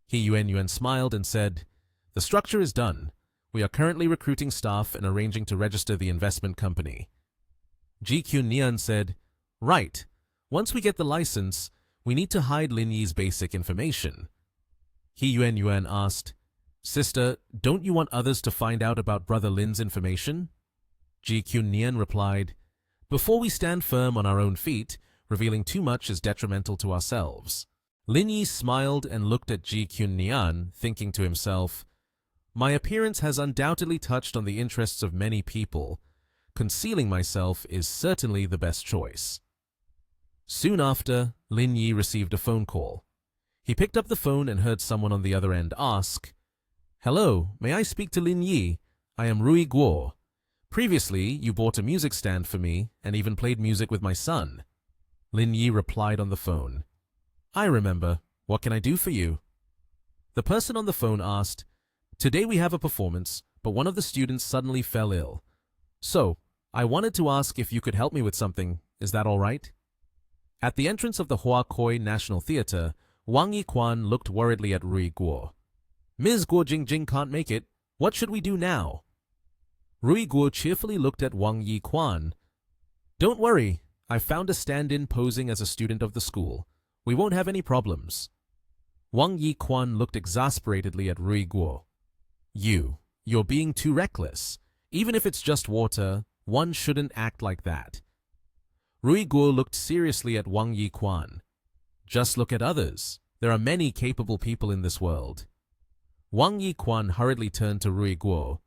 He Yuanyuan smiled and said, "The structure is done. We are currently recruiting staff and arranging to register the investment company." Ji Qunnian said, "Right. Once we get the license, we need to hide Lin Yi's basic information." He Yuanyuan asked, "Sister, don't you want others to find out about Brother Lin's information?" Ji Qunnian replied, "Before we stand firm on our own feet, revealing too much is detrimental to ourselves." Lin Yi smiled and looked at Ji Qunnian, thinking to himself, "My appearance has undoubtedly touched on the interests of many people. Concealing myself is certainly the best choice." Soon after, Lin Yi received a phone call. He picked up the phone and heard someone on the other end ask, "Hello, may I speak to Lin Yi? I am Rui Guo. Previously, you bought a music stand for me and even played music with my son." Lin Yi replied on the phone, "I remember. What can I do for you?" The person on the phone asked, "Today we have a performance, but one of the students suddenly fell ill. So, I wanted to ask if you could help me with something. Is that all right?" At the entrance of the Hoa Khoi National Theater, Wang Yiquan looked worriedly at Rui Guo. "Ms. Guo Jingjing can't make it. What should we do now?" Rui Guo cheerfully looked at Wang Yiquan. "Don't worry. I found a stand-in posing as a student of the school. We won't have any problems." Wang Yiquan looked exasperatedly at Rui Guo. You're being too reckless. Even if it's just water, one shouldn't act like that." Rui Guo looked seriously at Wang Yiquan. "Just look at others. There are many capable people in this world." Wang Yiquan hurriedly turned to Rui Guo.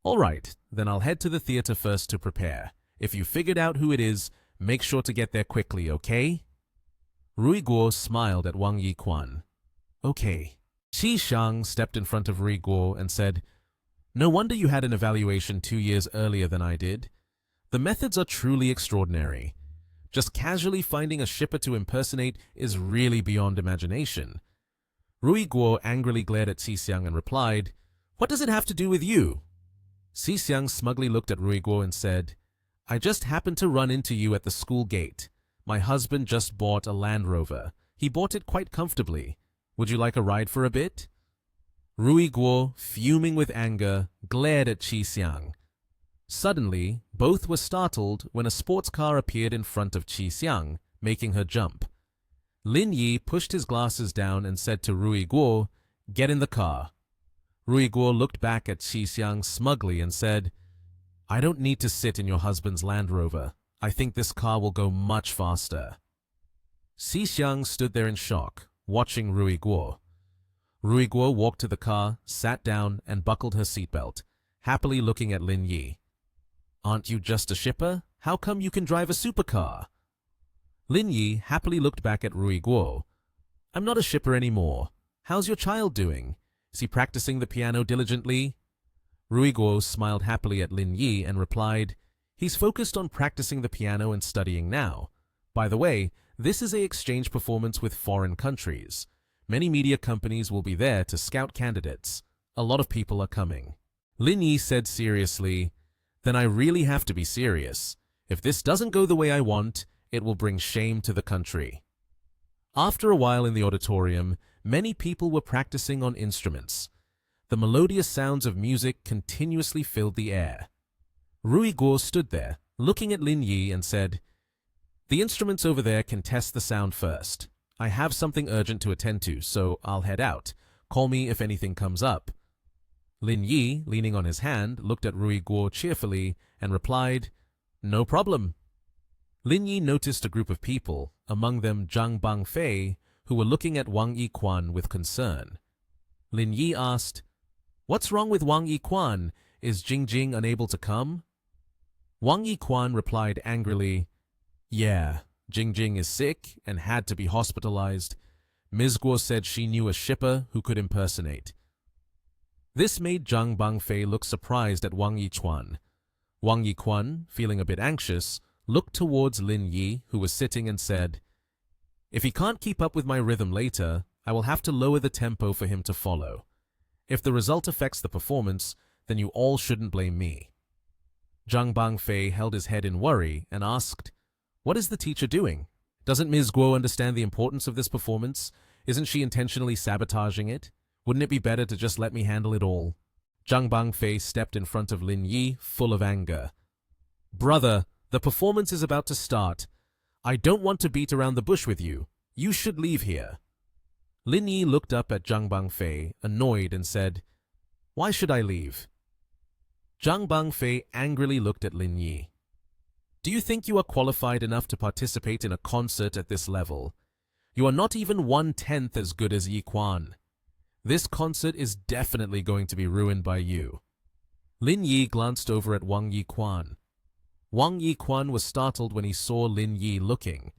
"All right, then I'll head to the theater first to prepare. If you figured out who it is, make sure to get there quickly, okay?" Rui Guo smiled at Wang Yiquan. "Okay." Qi Shang stepped in front of Rui Guo and said, "No wonder you had an evaluation 2 years earlier than I did. The methods are truly extraordinary. Just casually finding a shipper to impersonate is really beyond imagination." Rui Guo angrily glared at Qi Xiang and replied, "What does it have to do with you?" Qi Xiang smugly looked at Rui Guo and said, "I just happened to run into you at the school gate. My husband just bought a Land Rover. He bought it quite comfortably. Would you like a ride for a bit?" Rui Guo, fuming with anger, glared at Qi Xiang. Suddenly, both were startled when a sports car appeared in front of Qi Xiang, making her jump. Lin Yi pushed his glasses down and said to Rui Guo, "Get in the car." Rui Guo looked back at Qi Xiang smugly and said, "I don't need to sit in your husband's Land Rover. I think this car will go much faster." Qi Xiang stood there in shock, watching Rui Guo. Ruiguo walked to the car, sat down, and buckled her seatbelt, happily looking at Lin Yi. "Aren't you just a shipper? How come you can drive a supercar?" Lin Yi happily looked back at Ruiguo. "I'm not a shipper anymore. How's your child doing? Is he practicing the piano diligently?" Ruiguo smiled happily at Lin Yi and replied, "He's focused on practicing the piano and studying now. By the way, this is an exchange performance with foreign countries. Many media companies will be there to scout candidates. A lot of people are coming." Lin Yi said seriously, "Then I really have to be serious. If this doesn't go the way I want, it will bring shame to the country." After a while in the auditorium, many people were practicing on instruments. The melodious sounds of music continuously filled the air. Ruiguo stood there, looking at Lin Yi, and said, "The instruments over there can test the sound first. I have something urgent to attend to, so I'll head out. Call me if anything comes up." Lin Yi, leaning on his hand, looked at Ruiguo cheerfully and replied, "No problem." Lin Yi noticed a group of people, among them Zhang Bangfei, who were looking at Wang Yiquan with concern. Lin Yi asked, "What's wrong with Wang Yiquan? Is Jingjing unable to come?" Wang Yiquan replied angrily, "Yeah, Jingjing is sick and had to be hospitalized. Ms. Guo said she knew a shipper who could impersonate." This made Zhang Bangfei look surprised at Wang Yiquan. Wang Yiquan, feeling a bit anxious, looked towards Lin Yi, who was sitting, and said, "If he can't keep up with my rhythm later, I will have to lower the tempo for him to follow. If the result affects the performance, then you all shouldn't blame me." Zhang Bangfei held his head in worry and asked, "What is the teacher doing? Doesn't Ms. Guo understand the importance of this performance? Isn't she intentionally sabotaging it? Wouldn't it be better to just let me handle it all?" Zhang Bangfei stepped in front of Lin Yi, full of anger. "Brother, the performance is about to start. I don't want to beat around the bush with you. You should leave here." Lin Yi looked up at Zhang Bangfei, annoyed, and said, "Why should I leave?" Zhang Bangfei angrily looked at Lin Yi. "Do you think you are qualified enough to participate in a concert at this level? You are not even 1/10 as good as Yi Quan. This concert is definitely going to be ruined by you." Lin Yi glanced over at Wang Yiquan. Wang Yiquan was startled when he saw Lin Yi looking.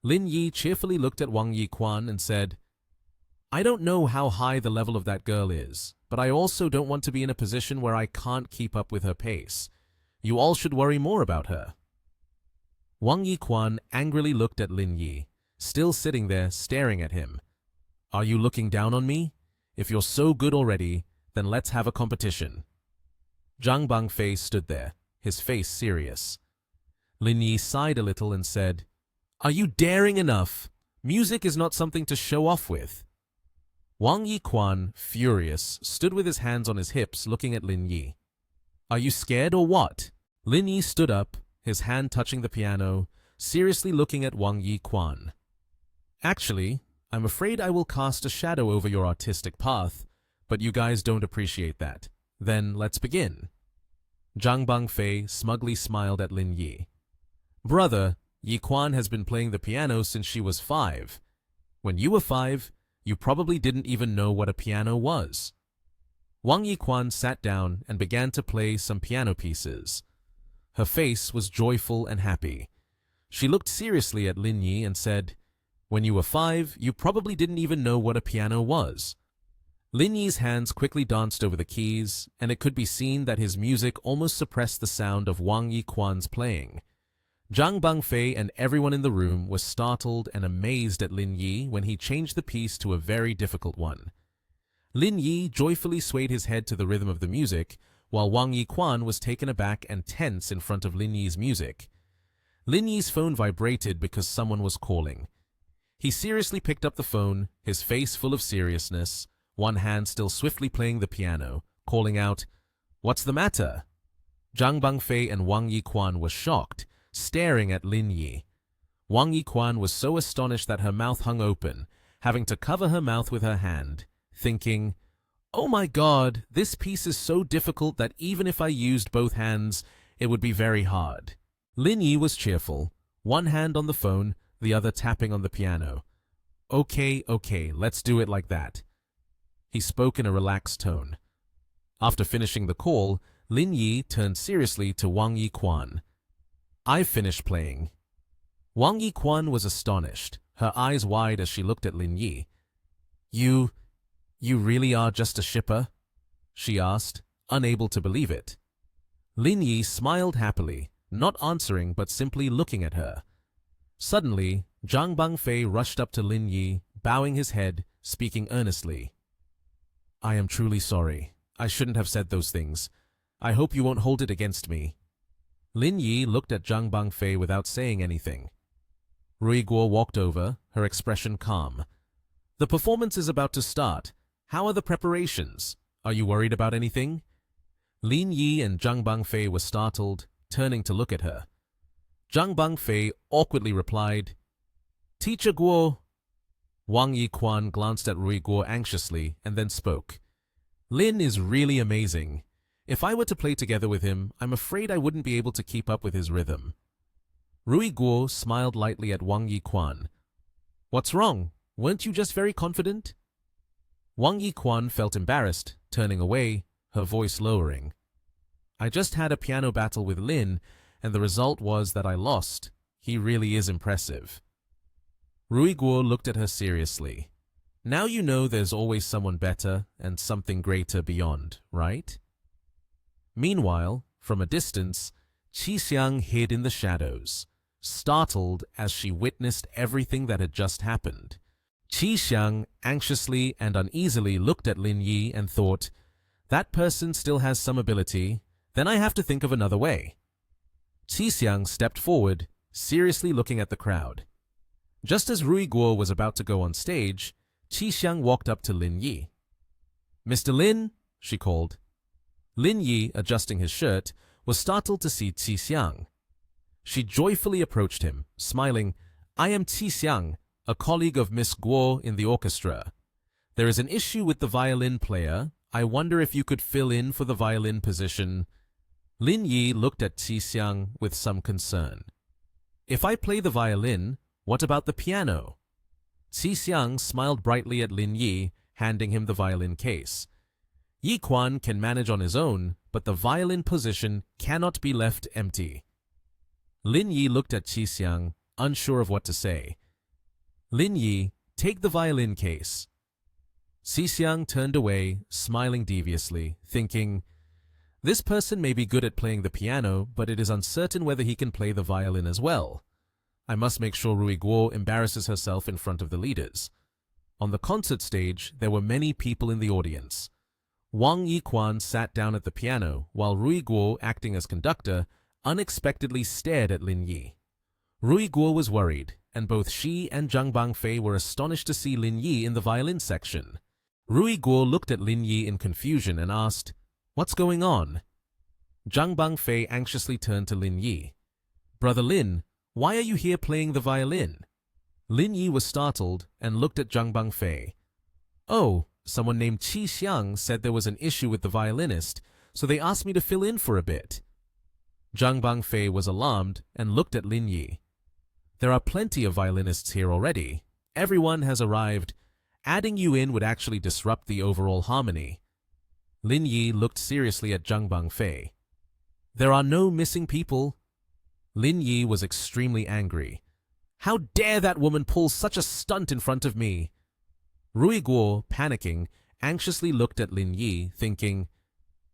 Lin Yi cheerfully looked at Wang Yiquan and said, "I don't know how high the level of that girl is, but I also don't want to be in a position where I can't keep up with her pace. You all should worry more about her." Wang Yiquan angrily looked at Lin Yi, still sitting there staring at him. "Are you looking down on me? If you're so good already, then let's have a competition." Zhang Bangfei stood there, his face serious. Lin Yi sighed a little and said, "Are you daring enough? Music is not something to show off with." Wang Yiquan, furious, stood with his hands on his hips looking at Lin Yi. "Are you scared or what?" Lin Yi stood up, his hand touching the piano, seriously looking at Wang Yiquan. "Actually, I'm afraid I will cast a shadow over your artistic path, but you guys don't appreciate that. Then let's begin." Zhang Bangfei smugly smiled at Lin Yi. "Brother, Yiquan has been playing the piano since she was 5. When you were 5, you probably didn't even know what a piano was." Wang Yiquan sat down and began to play some piano pieces. Her face was joyful and happy. She looked seriously at Lin Yi and said, "When you were 5, you probably didn't even know what a piano was." Lin Yi's hands quickly danced over the keys, and it could be seen that his music almost suppressed the sound of Wang Yiquan's playing. Zhang Bangfei and everyone in the room was startled and amazed at Lin Yi when he changed the piece to a very difficult one. Lin Yi joyfully swayed his head to the rhythm of the music, while Wang Yiquan was taken aback and tense in front of Lin Yi's music. Lin Yi's phone vibrated because someone was calling. He seriously picked up the phone, his face full of seriousness, one hand still swiftly playing the piano, calling out, "What's the matter?" Zhang Bangfei and Wang Yiquan were shocked, staring at Lin Yi. Wang Yiquan was so astonished that her mouth hung open, having to cover her mouth with her hand, thinking, "Oh my God, this piece is so difficult that even if I used both hands, it would be very hard." Lin Yi was cheerful, one hand on the phone, the other tapping on the piano. Okay, let's do it like that." He spoke in a relaxed tone. After finishing the call, Lin Yi turned seriously to Wang Yiquan. "I've finished playing." Wang Yiquan was astonished, her eyes wide as she looked at Lin Yi. You really are just a shipper?" she asked, unable to believe it. Lin Yi smiled happily, not answering but simply looking at her. Suddenly, Zhang Bangfei rushed up to Lin Yi, bowing his head, speaking earnestly. "I am truly sorry. I shouldn't have said those things. I hope you won't hold it against me." Lin Yi looked at Zhang Bangfei without saying anything. Rui Guo walked over, her expression calm. "The performance is about to start. How are the preparations? Are you worried about anything?" Lin Yi and Zhang Bangfei were startled, turning to look at her. Zhang Bangfei awkwardly replied, "Teacher Guo." Wang Yiquan glanced at Rui Guo anxiously and then spoke. "Lin is really amazing. If I were to play together with him, I'm afraid I wouldn't be able to keep up with his rhythm." Rui Guo smiled lightly at Wang Yiquan. "What's wrong? Weren't you just very confident?" Wang Yiquan felt embarrassed, turning away, her voice lowering. "I just had a piano battle with Lin, and the result was that I lost. He really is impressive." Rui Guo looked at her seriously. "Now you know there's always someone better and something greater beyond, right?" Meanwhile, from a distance, Qi Xiang hid in the shadows, startled as she witnessed everything that had just happened. Qi Xiang anxiously and uneasily looked at Lin Yi and thought, "That person still has some ability, then I have to think of another way." Qi Xiang stepped forward, seriously looking at the crowd. Just as Rui Guo was about to go on stage, Qi Xiang walked up to Lin Yi. "Mr. Lin," she called. Lin Yi, adjusting his shirt, was startled to see Qi Xiang. She joyfully approached him, smiling, "I am Qi Xiang, a colleague of Miss Guo in the orchestra. There is an issue with the violin player. I wonder if you could fill in for the violin position." Lin Yi looked at Qi Xiang with some concern. "If I play the violin, what about the piano?" Qi Xiang smiled brightly at Lin Yi, handing him the violin case. "Yi Quan can manage on his own, but the violin position cannot be left empty." Lin Yi looked at Qi Xiang, unsure of what to say. "Lin Yi, take the violin case." Qi Xiang turned away, smiling deviously, thinking, "This person may be good at playing the piano, but it is uncertain whether he can play the violin as well. I must make sure Rui Guo embarrasses herself in front of the leaders." On the concert stage, there were many people in the audience. Wang Yiquan sat down at the piano, while Rui Guo, acting as conductor, unexpectedly stared at Lin Yi. Rui Guo was worried, and both she and Zhang Bangfei were astonished to see Lin Yi in the violin section. Rui Guo looked at Lin Yi in confusion and asked, "What's going on?" Zhang Bangfei anxiously turned to Lin Yi. "Brother Lin, why are you here playing the violin?" Lin Yi was startled and looked at Zhang Bangfei. "Oh, someone named Qi Xiang said there was an issue with the violinist, so they asked me to fill in for a bit." Zhang Bangfei was alarmed and looked at Lin Yi. "There are plenty of violinists here already. Everyone has arrived. Adding you in would actually disrupt the overall harmony." Lin Yi looked seriously at Zhang Bangfei. "There are no missing people." Lin Yi was extremely angry. "How dare that woman pull such a stunt in front of me?" Rui Guo, panicking, anxiously looked at Lin Yi, thinking,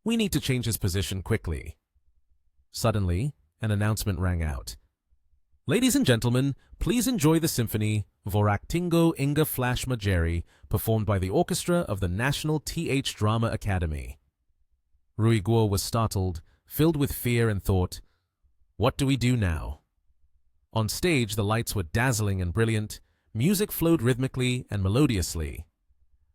"We need to change his position quickly." Suddenly, an announcement rang out. "Ladies and gentlemen, please enjoy the symphony Voraktingo Inga Flash Majeri, performed by the orchestra of the National TH Drama Academy." Rui Guo was startled, filled with fear, and thought, "What do we do now?" On stage, the lights were dazzling and brilliant. Music flowed rhythmically and melodiously.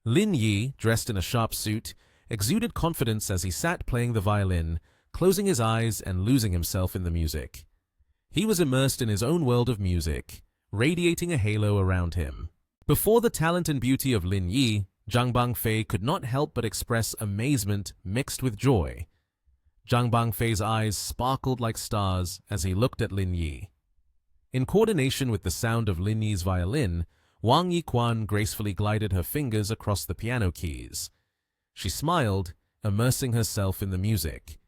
Lin Yi, dressed in a sharp suit, exuded confidence as he sat playing the violin, closing his eyes and losing himself in the music. He was immersed in his own world of music, radiating a halo around him. Before the talent and beauty of Lin Yi, Zhang Bangfei could not help but express amazement mixed with joy. Zhang Bangfei's eyes sparkled like stars as he looked at Lin Yi. In coordination with the sound of Lin Yi's violin, Wang Yiquan gracefully glided her fingers across the piano keys. She smiled, immersing herself in the music.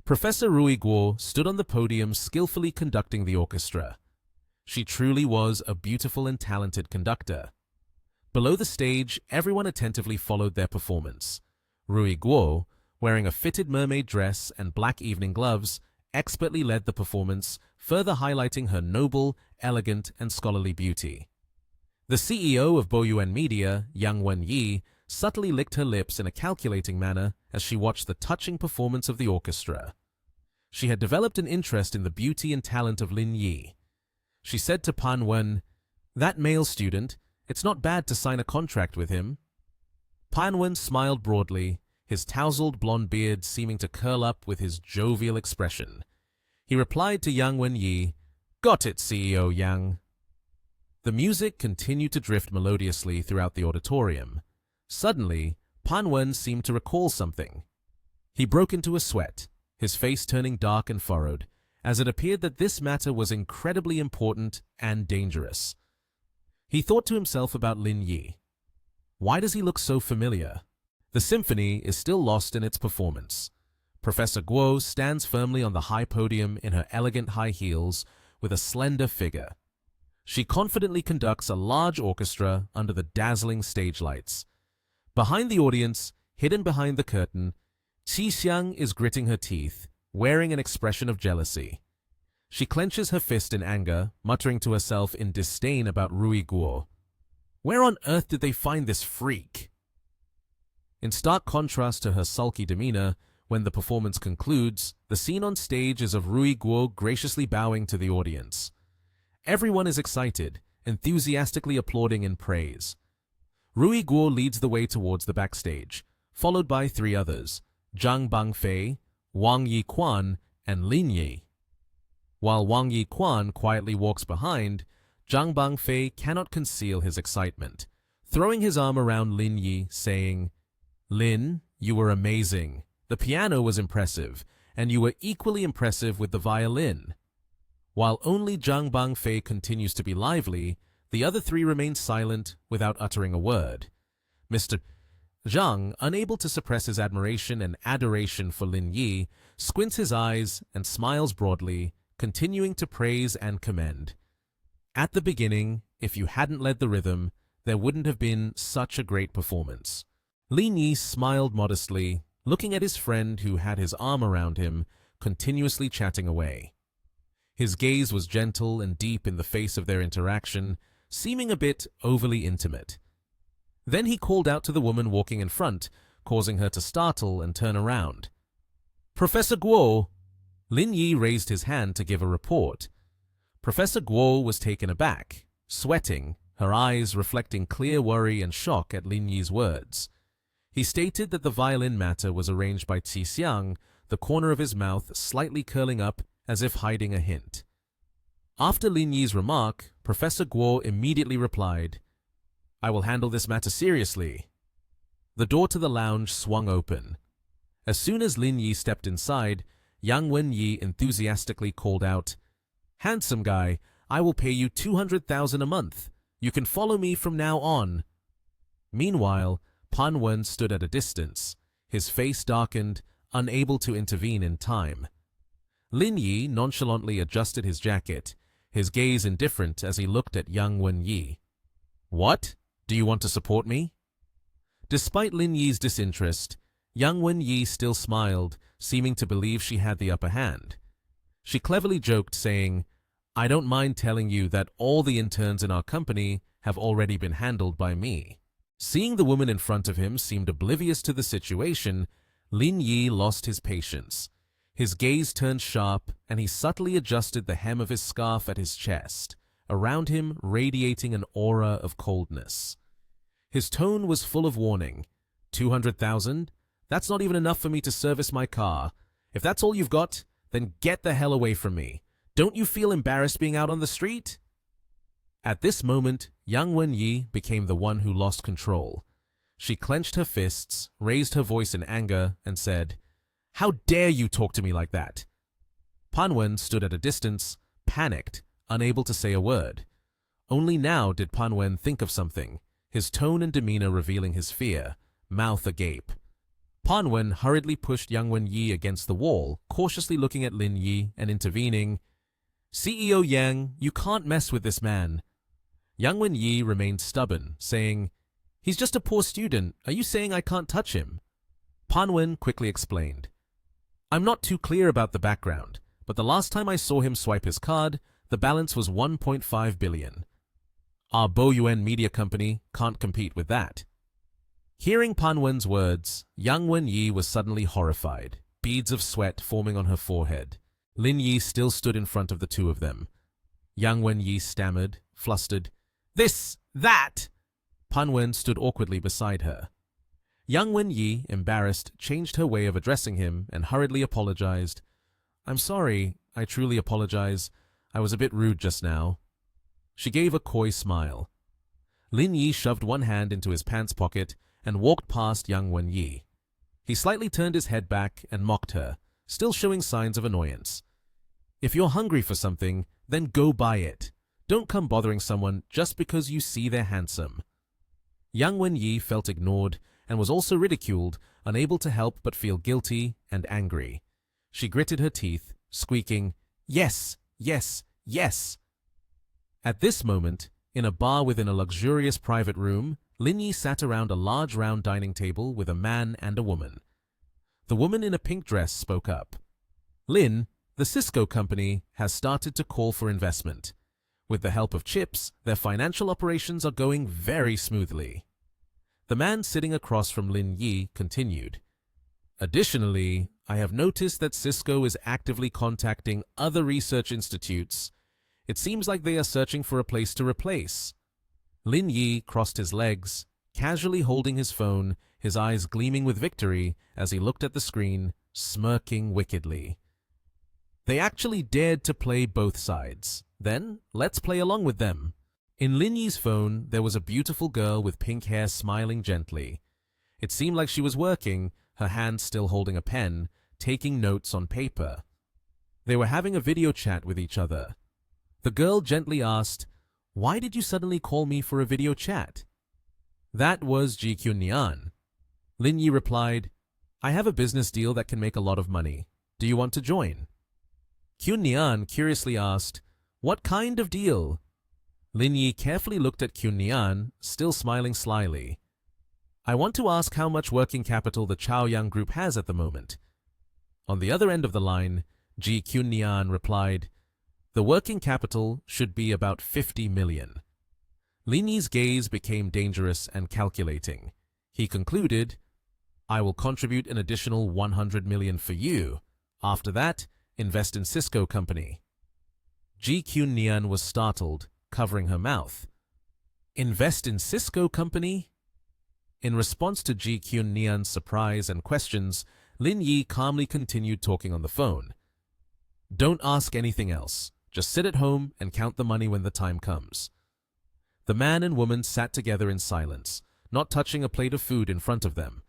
Professor Rui Guo stood on the podium skillfully conducting the orchestra. She truly was a beautiful and talented conductor. Below the stage, everyone attentively followed their performance. Rui Guo, wearing a fitted mermaid dress and black evening gloves, expertly led the performance, further highlighting her noble, elegant, and scholarly beauty. The CEO of Boyuan Media, Yang Wen-yi, subtly licked her lips in a calculating manner as she watched the touching performance of the orchestra. She had developed an interest in the beauty and talent of Lin Yi. She said to Pan Wen, "That male student, it's not bad to sign a contract with him." Pan Wen smiled broadly, his tousled blonde beard seeming to curl up with his jovial expression. He replied to Yang Wen-yi, "Got it, CEO Yang." The music continued to drift melodiously throughout the auditorium. Suddenly, Pan Wen seemed to recall something. He broke into a sweat, his face turning dark and furrowed, as it appeared that this matter was incredibly important and dangerous. He thought to himself about Lin Yi. Why does he look so familiar? The symphony is still lost in its performance. Professor Guo stands firmly on the high podium in her elegant high heels with a slender figure. She confidently conducts a large orchestra under the dazzling stage lights. Behind the audience, hidden behind the curtain, Qi Xiang is gritting her teeth, wearing an expression of jealousy. She clenches her fist in anger, muttering to herself in disdain about Rui Guo. Where on earth did they find this freak? In stark contrast to her sulky demeanor, when the performance concludes, the scene on stage is of Rui Guo graciously bowing to the audience. Everyone is excited, enthusiastically applauding in praise. Rui Guo leads the way towards the backstage, followed by three others, Zhang Bangfei, Wang Yiquan, and Lin Yi. While Wang Yiquan quietly walks behind, Zhang Bangfei cannot conceal his excitement, throwing his arm around Lin Yi, saying, "Lin, you were amazing. The piano was impressive, and you were equally impressive with the violin." While only Zhang Bangfei continues to be lively, the other three remain silent without uttering a word. Mr. Zhang, unable to suppress his admiration and adoration for Lin Yi, squints his eyes and smiles broadly, continuing to praise and commend. At the beginning, if you hadn't led the rhythm, there wouldn't have been such a great performance. Lin Yi smiled modestly, looking at his friend who had his arm around him, continuously chatting away. His gaze was gentle and deep in the face of their interaction, seeming a bit overly intimate. Then he called out to the woman walking in front, causing her to startle and turn around. "Professor Guo!" Lin Yi raised his hand to give a report. Professor Guo was taken aback, sweating, her eyes reflecting clear worry and shock at Lin Yi's words. He stated that the violin matter was arranged by Qi Xiang, the corner of his mouth slightly curling up as if hiding a hint. After Lin Yi's remark, Professor Guo immediately replied, "I will handle this matter seriously." The door to the lounge swung open. As soon as Lin Yi stepped inside, Yang Wen-yi enthusiastically called out, "Handsome guy, I will pay you 200,000 a month. You can follow me from now on." Meanwhile, Pan Wen stood at a distance, his face darkened, unable to intervene in time. Lin Yi nonchalantly adjusted his jacket, his gaze indifferent as he looked at Yang Wen-yi. "What? Do you want to support me?" Despite Lin Yi's disinterest, Yang Wen-yi still smiled, seeming to believe she had the upper hand. She cleverly joked, saying, "I don't mind telling you that all the interns in our company have already been handled by me." Seeing the woman in front of him seemed oblivious to the situation, Lin Yi lost his patience. His gaze turned sharp, and he subtly adjusted the hem of his scarf at his chest, around him radiating an aura of coldness. His tone was full of warning. 200,000? That's not even enough for me to service my car. If that's all you've got, then get the hell away from me. Don't you feel embarrassed being out on the street?" At this moment, Yang Wen-yi became the one who lost control. She clenched her fists, raised her voice in anger, and said, "How dare you talk to me like that?" Pan Wen stood at a distance, panicked, unable to say a word. Only now did Pan Wen think of something, his tone and demeanor revealing his fear, mouth agape. Pan Wen hurriedly pushed Yang Wen-yi against the wall, cautiously looking at Lin Yi and intervening. CEO Yang, you can't mess with this man. Yang Wen-yi remained stubborn, saying, He's just a poor student. Are you saying I can't touch him? Pan Wen quickly explained. I'm not too clear about the background, but the last time I saw him swipe his card, the balance was 1.5 billion. Our Boyuan media company can't compete with that. Hearing Pan Wen's words, Yang Wen-yi was suddenly horrified, beads of sweat forming on her forehead. Lin Yi still stood in front of the two of them. Yang Wen-yi stammered, flustered, This, that! Pan Wen stood awkwardly beside her. Yang Wen-yi, embarrassed, changed her way of addressing him and hurriedly apologized. I'm sorry, I truly apologize. I was a bit rude just now. She gave a coy smile. Lin Yi shoved one hand into his pants pocket and walked past Yang Wen-yi. He slightly turned his head back and mocked her, still showing signs of annoyance. If you're hungry for something, then go buy it. Don't come bothering someone just because you see they're handsome. Yang Wen-yi felt ignored and was also ridiculed, unable to help but feel guilty and angry. She gritted her teeth, squeaking, Yes, yes, yes. At this moment, in a bar within a luxurious private room, Lin Yi sat around a large round dining table with a man and a woman. The woman in a pink dress spoke up. Lin, the Cisco company has started to call for investment. With the help of chips, their financial operations are going very smoothly. The man sitting across from Lin Yi continued. Additionally, I have noticed that Cisco is actively contacting other research institutes. It seems like they are searching for a place to replace. Lin Yi crossed his legs, casually holding his phone, his eyes gleaming with victory as he looked at the screen, smirking wickedly. They actually dared to play both sides. Then, let's play along with them. In Lin Yi's phone, there was a beautiful girl with pink hair smiling gently. It seemed like she was working, her hand still holding a pen, taking notes on paper. They were having a video chat with each other. The girl gently asked, Why did you suddenly call me for a video chat? That was Ji Kyun-nian. Lin Yi replied, I have a business deal that can make a lot of money. Do you want to join? Kyun-nian curiously asked, What kind of deal? Lin Yi carefully looked at Kyun-nian, still smiling slyly. I want to ask how much working capital the Chaoyang Group has at the moment. On the other end of the line, Ji Kyun-nian replied, The working capital should be about 50 million. Lin Yi's gaze became dangerous and calculating. He concluded, I will contribute an additional 100 million for you. After that, invest in Cisco company. Ji Kyun-nian was startled, covering her mouth. Invest in Cisco company? In response to Ji Kyun-nian's surprise and questions, Lin Yi calmly continued talking on the phone. Don't ask anything else. Just sit at home and count the money when the time comes. The man and woman sat together in silence, not touching a plate of food in front of them.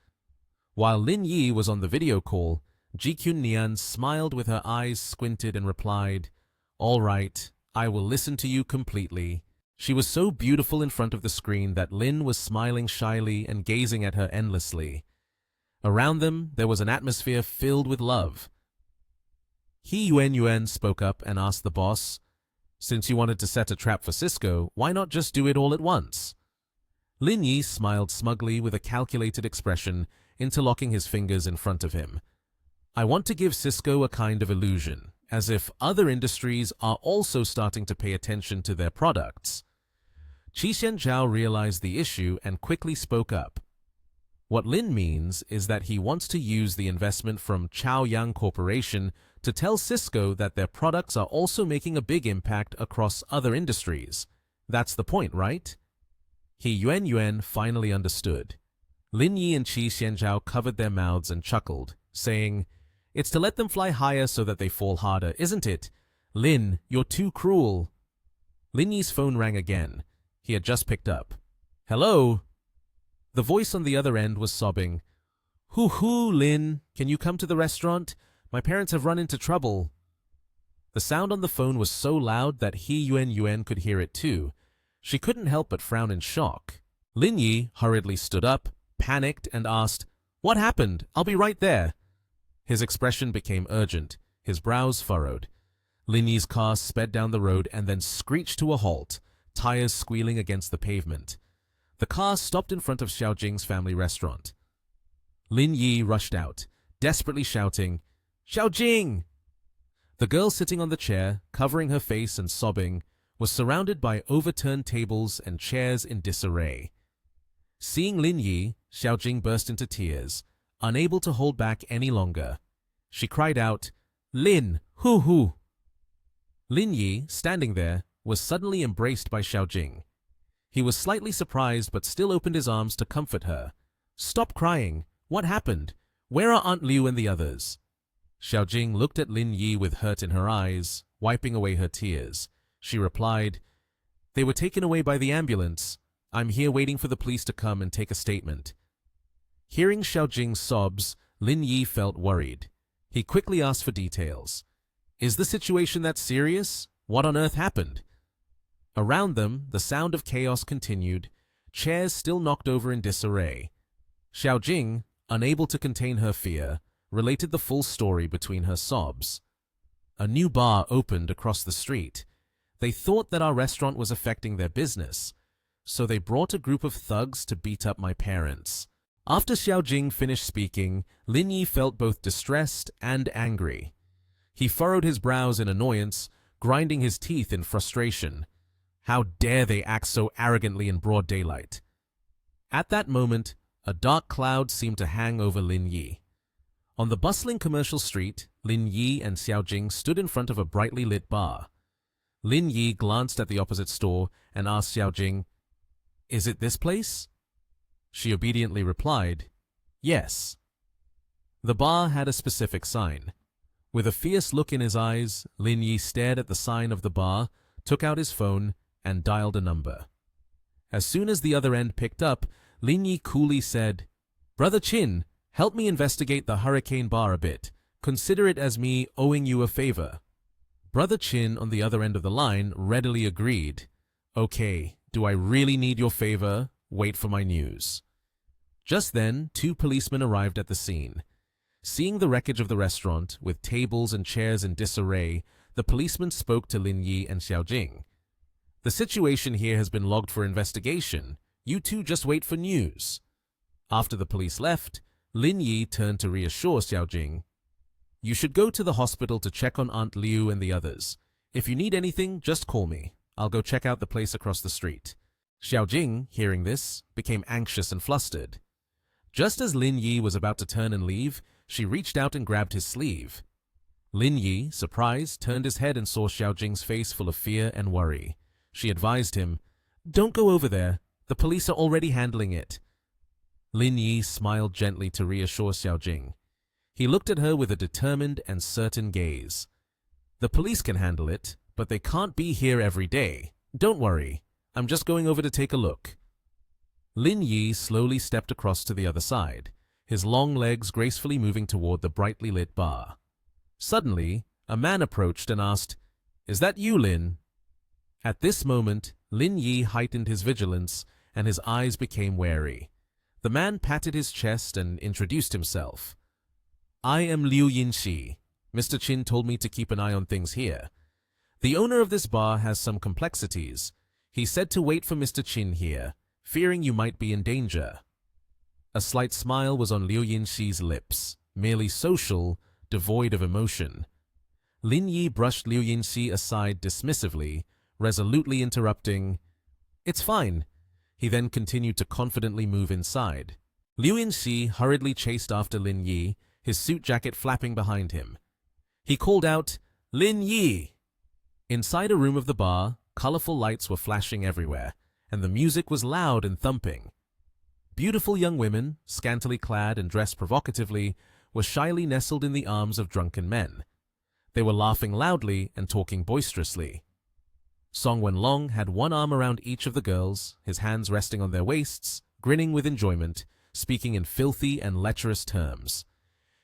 While Lin Yi was on the video call, Ji Kyun-nian smiled with her eyes squinted and replied, All right, I will listen to you completely. She was so beautiful in front of the screen that Lin was smiling shyly and gazing at her endlessly. Around them, there was an atmosphere filled with love. He Yuan spoke up and asked the boss, Since you wanted to set a trap for Cisco, why not just do it all at once? Lin Yi smiled smugly with a calculated expression, interlocking his fingers in front of him. I want to give Cisco a kind of illusion, as if other industries are also starting to pay attention to their products. Qi Xianzhao realized the issue and quickly spoke up. What Lin means is that he wants to use the investment from Chaoyang Corporation to tell Cisco that their products are also making a big impact across other industries. That's the point, right? He Yuan finally understood. Lin Yi and Qi Xianzhao covered their mouths and chuckled, saying, It's to let them fly higher so that they fall harder, isn't it? Lin, you're too cruel. Lin Yi's phone rang again. He had just picked up. Hello? The voice on the other end was sobbing. Hoo-hoo, Lin, can you come to the restaurant? My parents have run into trouble. The sound on the phone was so loud that He Yuan could hear it too. She couldn't help but frown in shock. Lin Yi hurriedly stood up, panicked, and asked, What happened? I'll be right there. His expression became urgent, his brows furrowed. Lin Yi's car sped down the road and then screeched to a halt, tires squealing against the pavement. The car stopped in front of Xiaojing's family restaurant. Lin Yi rushed out, desperately shouting, "Xiaojing!" The girl sitting on the chair, covering her face and sobbing, was surrounded by overturned tables and chairs in disarray. Seeing Lin Yi, Xiaojing burst into tears, unable to hold back any longer. She cried out, "Lin, hoo-hoo!" Lin Yi, standing there, was suddenly embraced by Xiaojing. He was slightly surprised but still opened his arms to comfort her. "Stop crying. What happened? Where are Aunt Liu and the others?" Xiaojing looked at Lin Yi with hurt in her eyes, wiping away her tears. She replied, "They were taken away by the ambulance. I'm here waiting for the police to come and take a statement." Hearing Xiaojing's sobs, Lin Yi felt worried. He quickly asked for details. "Is the situation that serious? What on earth happened?" Around them, the sound of chaos continued, chairs still knocked over in disarray. Xiaojing, unable to contain her fear, related the full story between her sobs. "A new bar opened across the street. They thought that our restaurant was affecting their business, so they brought a group of thugs to beat up my parents." After Xiaojing finished speaking, Lin Yi felt both distressed and angry. He furrowed his brows in annoyance, grinding his teeth in frustration. How dare they act so arrogantly in broad daylight? At that moment, a dark cloud seemed to hang over Lin Yi. On the bustling commercial street, Lin Yi and Xiaojing stood in front of a brightly lit bar. Lin Yi glanced at the opposite store and asked Xiaojing, "Is it this place?" She obediently replied, "Yes." The bar had a specific sign. With a fierce look in his eyes, Lin Yi stared at the sign of the bar, took out his phone, and dialed a number. As soon as the other end picked up, Lin Yi coolly said, "Brother Chin, help me investigate the Hurricane Bar a bit. Consider it as me owing you a favor." Brother Chin on the other end of the line readily agreed. "Okay, do I really need your favor? Wait for my news." Just then, 2 policemen arrived at the scene. Seeing the wreckage of the restaurant, with tables and chairs in disarray, the policemen spoke to Lin Yi and Xiaojing. "The situation here has been logged for investigation. You two just wait for news." After the police left, Lin Yi turned to reassure Xiaojing. "You should go to the hospital to check on Aunt Liu and the others. If you need anything, just call me. I'll go check out the place across the street." Xiaojing, hearing this, became anxious and flustered. Just as Lin Yi was about to turn and leave, she reached out and grabbed his sleeve. Lin Yi, surprised, turned his head and saw Xiaojing's face full of fear and worry. She advised him, "Don't go over there. The police are already handling it." Lin Yi smiled gently to reassure Xiaojing. He looked at her with a determined and certain gaze. "The police can handle it, but they can't be here every day. Don't worry. I'm just going over to take a look." Lin Yi slowly stepped across to the other side, his long legs gracefully moving toward the brightly lit bar. Suddenly, a man approached and asked, "Is that you, Lin?" At this moment, Lin Yi heightened his vigilance and his eyes became wary. The man patted his chest and introduced himself. "I am Liu Yinxi. Mr. Qin told me to keep an eye on things here. The owner of this bar has some complexities. He said to wait for Mr. Qin here, fearing you might be in danger." A slight smile was on Liu Yinxi's lips, merely social, devoid of emotion. Lin Yi brushed Liu Yinxi aside dismissively, resolutely interrupting, "It's fine." He then continued to confidently move inside. Liu Yinxi hurriedly chased after Lin Yi, his suit jacket flapping behind him. He called out, "Lin Yi!" Inside a room of the bar, colorful lights were flashing everywhere, and the music was loud and thumping. Beautiful young women, scantily clad and dressed provocatively, were shyly nestled in the arms of drunken men. They were laughing loudly and talking boisterously. Song Wenlong had one arm around each of the girls, his hands resting on their waists, grinning with enjoyment, speaking in filthy and lecherous terms.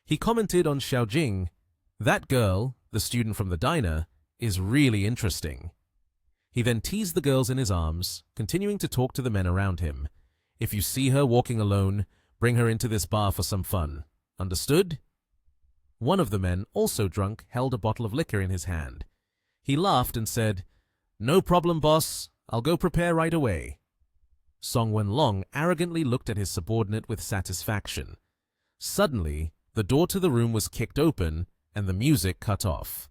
He commented on Xiaojing, "That girl, the student from the diner, is really interesting." He then teased the girls in his arms, continuing to talk to the men around him. "If you see her walking alone, Bring her into this bar for some fun. Understood? One of the men, also drunk, held a bottle of liquor in his hand. He laughed and said, "No problem, boss. I'll go prepare right away." Song Wenlong arrogantly looked at his subordinate with satisfaction. Suddenly, the door to the room was kicked open and the music cut off.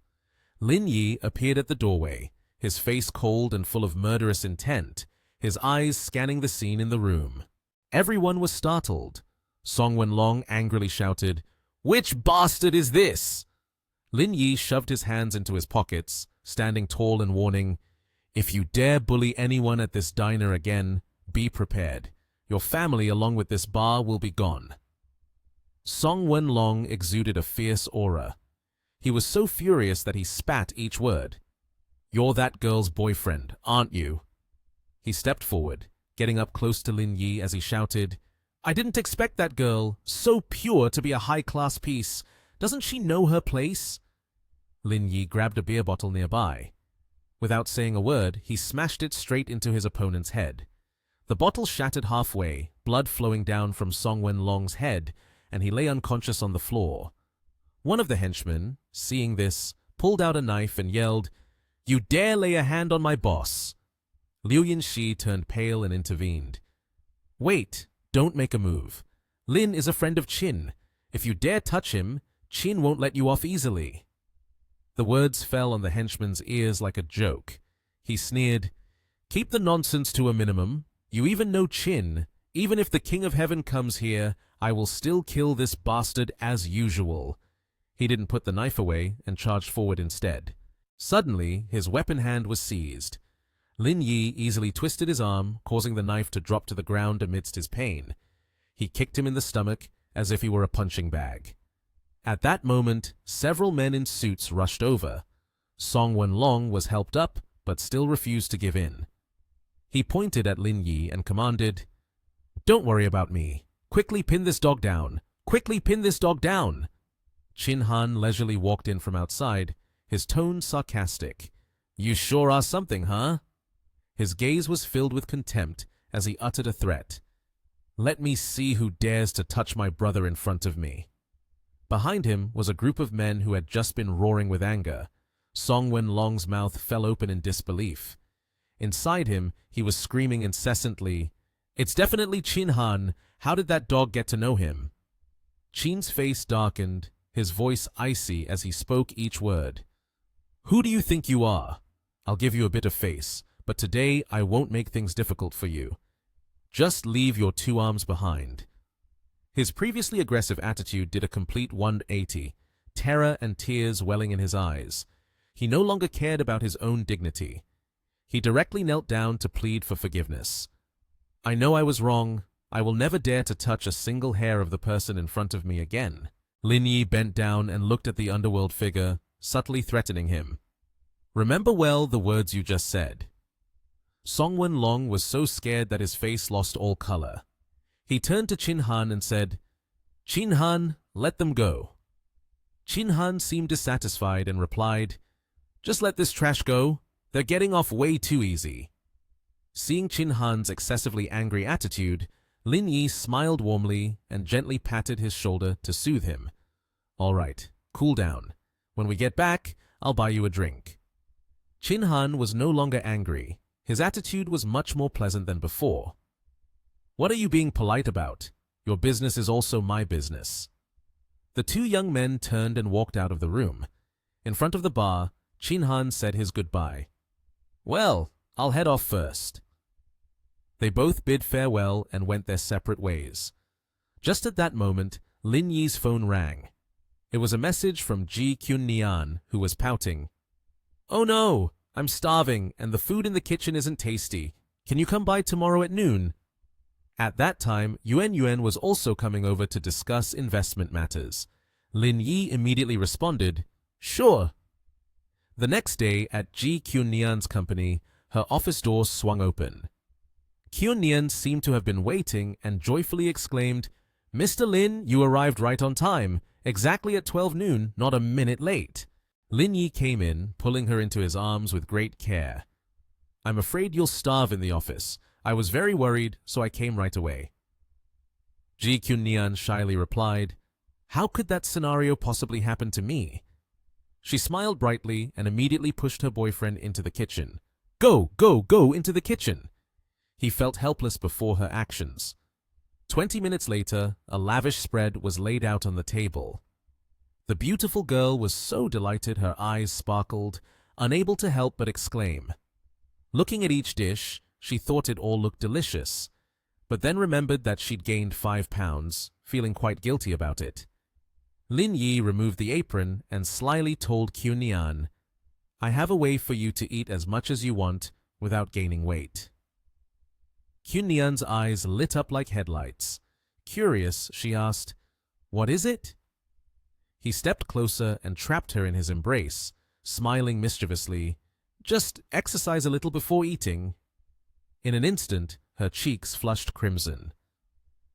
Lin Yi appeared at the doorway, his face cold and full of murderous intent, his eyes scanning the scene in the room. Everyone was startled. Song Wenlong angrily shouted, "Which bastard is this?" Lin Yi shoved his hands into his pockets, standing tall and warning, "If you dare bully anyone at this diner again, be prepared. Your family along with this bar will be gone." Song Wenlong exuded a fierce aura. He was so furious that he spat each word. "You're that girl's boyfriend, aren't you?" He stepped forward, getting up close to Lin Yi as he shouted, "I didn't expect that girl, so pure, to be a high-class piece. Doesn't she know her place?" Lin Yi grabbed a beer bottle nearby. Without saying a word, he smashed it straight into his opponent's head. The bottle shattered halfway, blood flowing down from Song Wenlong's head, and he lay unconscious on the floor. One of the henchmen, seeing this, pulled out a knife and yelled, "You dare lay a hand on my boss!" Liu Yinxi turned pale and intervened. "Wait, don't make a move. Lin is a friend of Qin. If you dare touch him, Qin won't let you off easily." The words fell on the henchman's ears like a joke. He sneered, "Keep the nonsense to a minimum. You even know Qin. Even if the King of Heaven comes here, I will still kill this bastard as usual." He didn't put the knife away and charged forward instead. Suddenly, his weapon hand was seized. Lin Yi easily twisted his arm, causing the knife to drop to the ground amidst his pain. He kicked him in the stomach as if he were a punching bag. At that moment, several men in suits rushed over. Song Wenlong was helped up, but still refused to give in. He pointed at Lin Yi and commanded, "Don't worry about me. Quickly pin this dog down. Quickly pin this dog down." Qin Han leisurely walked in from outside, his tone sarcastic. "You sure are something, huh?" His gaze was filled with contempt as he uttered a threat. "Let me see who dares to touch my brother in front of me." Behind him was a group of men who had just been roaring with anger. Song Wenlong's mouth fell open in disbelief. Inside him, he was screaming incessantly, "It's definitely Qin Han. How did that dog get to know him?" Qin's face darkened, his voice icy as he spoke each word. "Who do you think you are? I'll give you a bit of face, but today I won't make things difficult for you. Just leave your two arms behind." His previously aggressive attitude did a complete 180, terror and tears welling in his eyes. He no longer cared about his own dignity. He directly knelt down to plead for forgiveness. "I know I was wrong. I will never dare to touch a single hair of the person in front of me again." Lin Yi bent down and looked at the underworld figure, subtly threatening him. "Remember well the words you just said." Song Wenlong was so scared that his face lost all color. He turned to Qin Han and said, "Qin Han, let them go." Qin Han seemed dissatisfied and replied, "Just let this trash go. They're getting off way too easy." Seeing Qin Han's excessively angry attitude, Lin Yi smiled warmly and gently patted his shoulder to soothe him. "All right, cool down. When we get back, I'll buy you a drink." Qin Han was no longer angry. His attitude was much more pleasant than before. "What are you being polite about? Your business is also my business." The two young men turned and walked out of the room. In front of the bar, Qin Han said his goodbye. "Well, I'll head off first." They both bid farewell and went their separate ways. Just at that moment, Lin Yi's phone rang. It was a message from Ji Qunnian, who was pouting. "Oh no, I'm starving and the food in the kitchen isn't tasty. Can you come by tomorrow at noon?" At that time, Yuan Yuan was also coming over to discuss investment matters. Lin Yi immediately responded, "Sure." The next day, at Ji Qunnian's company, her office door swung open. Qunnian seemed to have been waiting and joyfully exclaimed, "Mr. Lin, you arrived right on time, exactly at 12 noon, not a minute late." Lin Yi came in, pulling her into his arms with great care. "I'm afraid you'll starve in the office. I was very worried, so I came right away." Ji Kyun-nian shyly replied, "How could that scenario possibly happen to me?" She smiled brightly and immediately pushed her boyfriend into the kitchen. "Go, go, go into the kitchen!" He felt helpless before her actions. 20 minutes later, a lavish spread was laid out on the table. The beautiful girl was so delighted her eyes sparkled, unable to help but exclaim. Looking at each dish, she thought it all looked delicious, but then remembered that she'd gained 5 pounds, feeling quite guilty about it. Lin Yi removed the apron and slyly told Kyun-nian, "I have a way for you to eat as much as you want without gaining weight." Kyun-nian's eyes lit up like headlights. Curious, she asked, "What is it?" He stepped closer and trapped her in his embrace, smiling mischievously. "Just exercise a little before eating." In an instant, her cheeks flushed crimson.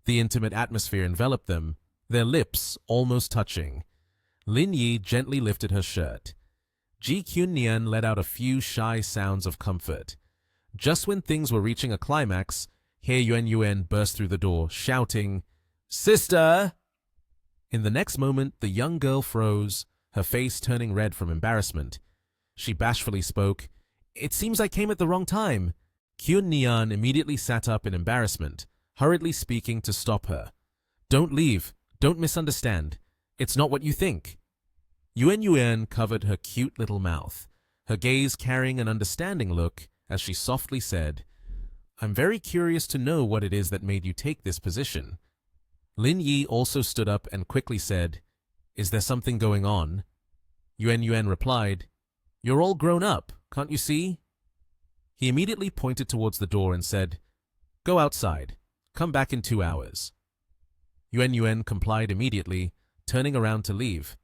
The intimate atmosphere enveloped them, their lips almost touching. Lin Yi gently lifted her shirt. Ji Kyun-nian let out a few shy sounds of comfort. Just when things were reaching a climax, He Yuan burst through the door, shouting, "Sister!" In the next moment, the young girl froze, her face turning red from embarrassment. She bashfully spoke, "It seems I came at the wrong time." Kyun-nian immediately sat up in embarrassment, hurriedly speaking to stop her. "Don't leave. Don't misunderstand. It's not what you think." Yuan covered her cute little mouth, her gaze carrying an understanding look as she softly said, "I'm very curious to know what it is that made you take this position." Lin Yi also stood up and quickly said, "Is there something going on?" Yuan replied, "You're all grown up, can't you see?" He immediately pointed towards the door and said, "Go outside. Come back in 2 hours." Yuan complied immediately, turning around to leave.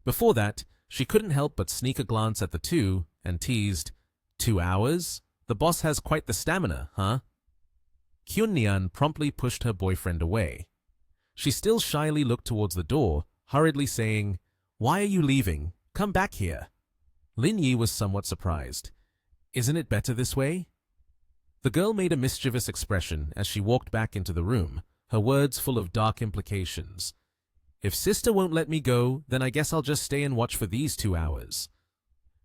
Before that, she couldn't help but sneak a glance at the two and teased, "2 hours? The boss has quite the stamina, huh?" Kyun-nian promptly pushed her boyfriend away. She still shyly looked towards the door, hurriedly saying, "Why are you leaving? Come back here." Lin Yi was somewhat surprised. "Isn't it better this way?" The girl made a mischievous expression as she walked back into the room, her words full of dark implications. "If sister won't let me go, then I guess I'll just stay and watch for these 2 hours."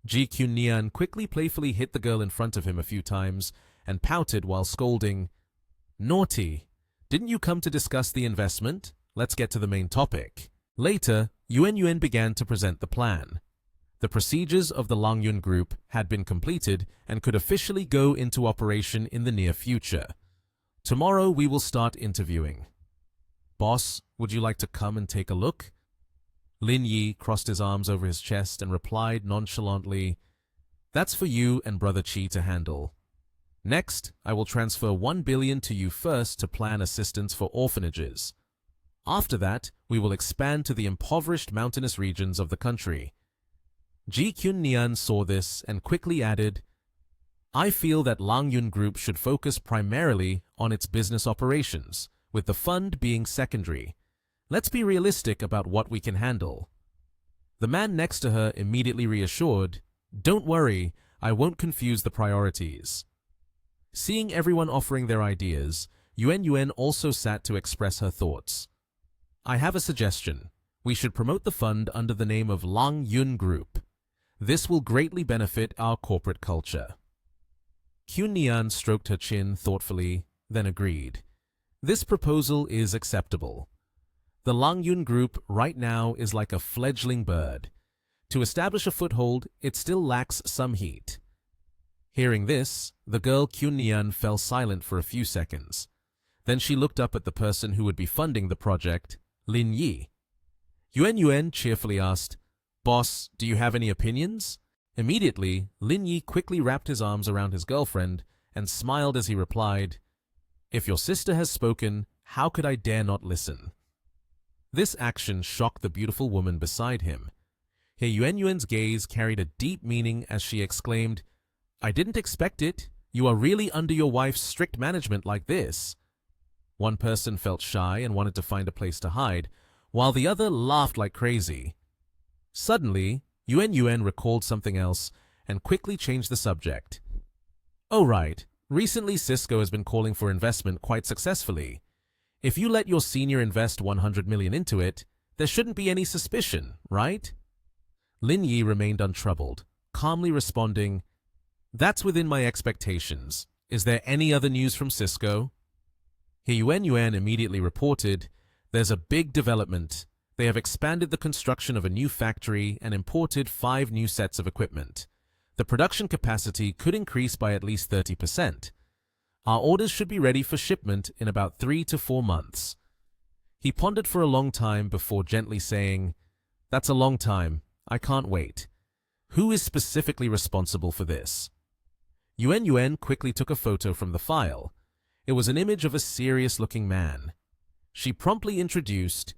Ji Kyun-nian quickly playfully hit the girl in front of him a few times and pouted while scolding, "Naughty! Didn't you come to discuss the investment? Let's get to the main topic." Later, Yuan began to present the plan. The procedures of the Langyun group had been completed and could officially go into operation in the near future. "Tomorrow we will start interviewing." "Boss, would you like to come and take a look?" Lin Yi crossed his arms over his chest and replied nonchalantly, "That's for you and Brother Chi to handle. Next, I will transfer 1 billion to you first to plan assistance for orphanages. After that, we will expand to the impoverished mountainous regions of the country." Ji Kyun-nian saw this and quickly added, "I feel that Langyun Group should focus primarily on its business operations, with the fund being secondary. Let's be realistic about what we can handle." The man next to her immediately reassured, "Don't worry, I won't confuse the priorities." Seeing everyone offering their ideas, Yuan also sat to express her thoughts. "I have a suggestion. We should promote the fund under the name of Langyun Group. This will greatly benefit our corporate culture." Kyun-nian stroked her chin thoughtfully, then agreed. "This proposal is acceptable. The Langyun Group right now is like a fledgling bird. To establish a foothold, it still lacks some heat." Hearing this, the girl Kyun-nian fell silent for a few seconds. Then she looked up at the person who would be funding the project, Lin Yi. Yuan cheerfully asked, "Boss, do you have any opinions?" Immediately, Lin Yi quickly wrapped his arms around his girlfriend and smiled as he replied, "If your sister has spoken, how could I dare not listen?" This action shocked the beautiful woman beside him. Yuan's gaze carried a deep meaning as she exclaimed, "I didn't expect it. You are really under your wife's strict management like this." One person felt shy and wanted to find a place to hide, while the other laughed like crazy. Suddenly, Yuan recalled something else and quickly changed the subject. "Oh right, recently Cisco has been calling for investment quite successfully. If you let your senior invest 100 million into it, there shouldn't be any suspicion, right? Lin Yi remained untroubled, calmly responding, "That's within my expectations. Is there any other news from Cisco?" He Yuan immediately reported, "There's a big development. They have expanded the construction of a new factory and imported 5 new sets of equipment. The production capacity could increase by at least 30%. Our orders should be ready for shipment in about 3 to 4 months." He pondered for a long time before gently saying, "That's a long time. I can't wait. Who is specifically responsible for this?" Yuan quickly took a photo from the file. It was an image of a serious-looking man. She promptly introduced,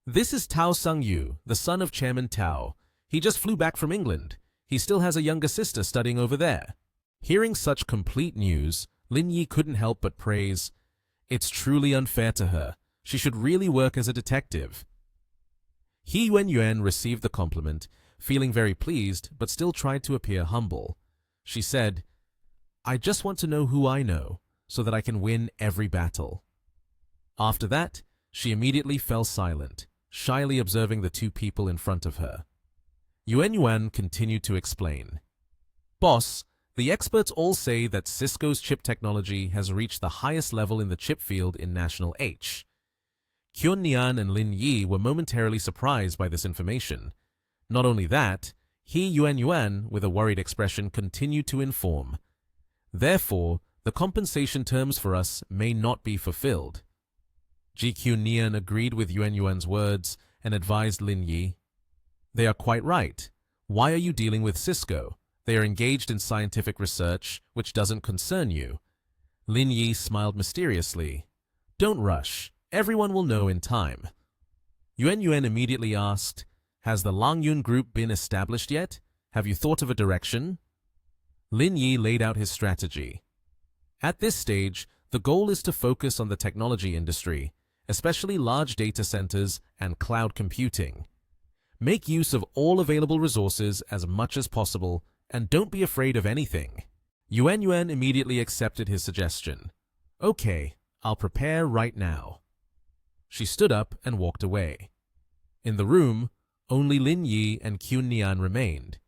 "This is Tao Sang-yu, the son of Chairman Tao. He just flew back from England. He still has a younger sister studying over there." Hearing such complete news, Lin Yi couldn't help but praise, "It's truly unfair to her. She should really work as a detective." He Yuan received the compliment, feeling very pleased, but still tried to appear humble. She said, "I just want to know who I know, so that I can win every battle." After that, she immediately fell silent, shyly observing the 2 people in front of her. Yuan continued to explain, "Boss, the experts all say that Cisco's chip technology has reached the highest level in the chip field in National H." Nian and Lin Yi were momentarily surprised by this information. Not only that, he Yuan, with a worried expression, continued to inform, "Therefore, the compensation terms for us may not be fulfilled." Nian agreed with Yuan's words and advised Lin Yi, "They are quite right. Why are you dealing with Cisco? They are engaged in scientific research, which doesn't concern you." Lin Yi smiled mysteriously. "Don't rush. Everyone will know in time." Yuan immediately asked, "Has the Langyun group been established yet? Have you thought of a direction?" Lin Yi laid out his strategy. "At this stage, the goal is to focus on the technology industry, especially large data centers and cloud computing. Make use of all available resources as much as possible, and don't be afraid of anything." Yuan immediately accepted his suggestion. "Okay, I'll prepare right now." She stood up and walked away. In the room, only Lin Yi and Nian remained.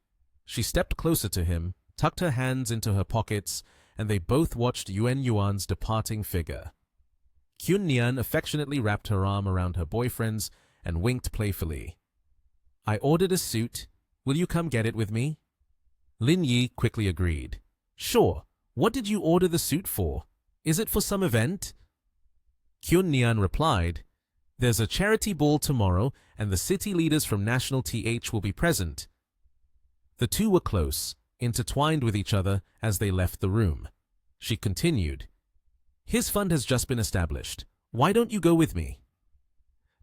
She stepped closer to him, tucked her hands into her pockets, and they both watched Yuan's departing figure. Nian affectionately wrapped her arm around her boyfriend's and winked playfully. "I ordered a suit. Will you come get it with me?" Lin Yi quickly agreed. "Sure. What did you order the suit for? Is it for some event?" Nian replied, "There's a charity ball tomorrow, and the city leaders from National TH will be present." The 2 were close, intertwined with each other as they left the room. She continued, "His fund has just been established. Why don't you go with me?"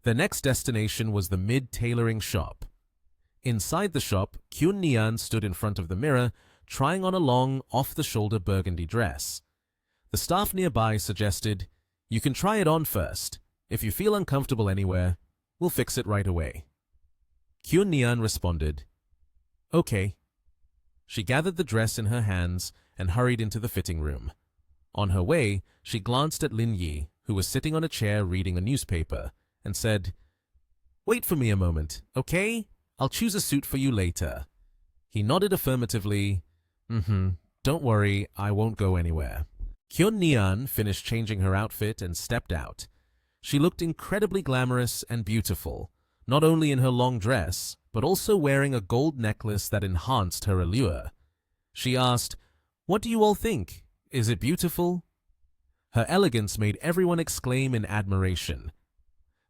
The next destination was the mid-tailoring shop. Inside the shop, Nian stood in front of the mirror, trying on a long, off-the-shoulder burgundy dress. The staff nearby suggested, "You can try it on first. If you feel uncomfortable anywhere, we'll fix it right away." Nian responded, "Okay." She gathered the dress in her hands and hurried into the fitting room. On her way, she glanced at Lin Yi, who was sitting on a chair reading a newspaper, and said, "Wait for me a moment, okay? I'll choose a suit for you later." He nodded affirmatively. Don't worry, I won't go anywhere." Nian finished changing her outfit and stepped out. She looked incredibly glamorous and beautiful, not only in her long dress, but also wearing a gold necklace that enhanced her allure. She asked, "What do you all think? Is it beautiful?" Her elegance made everyone exclaim in admiration.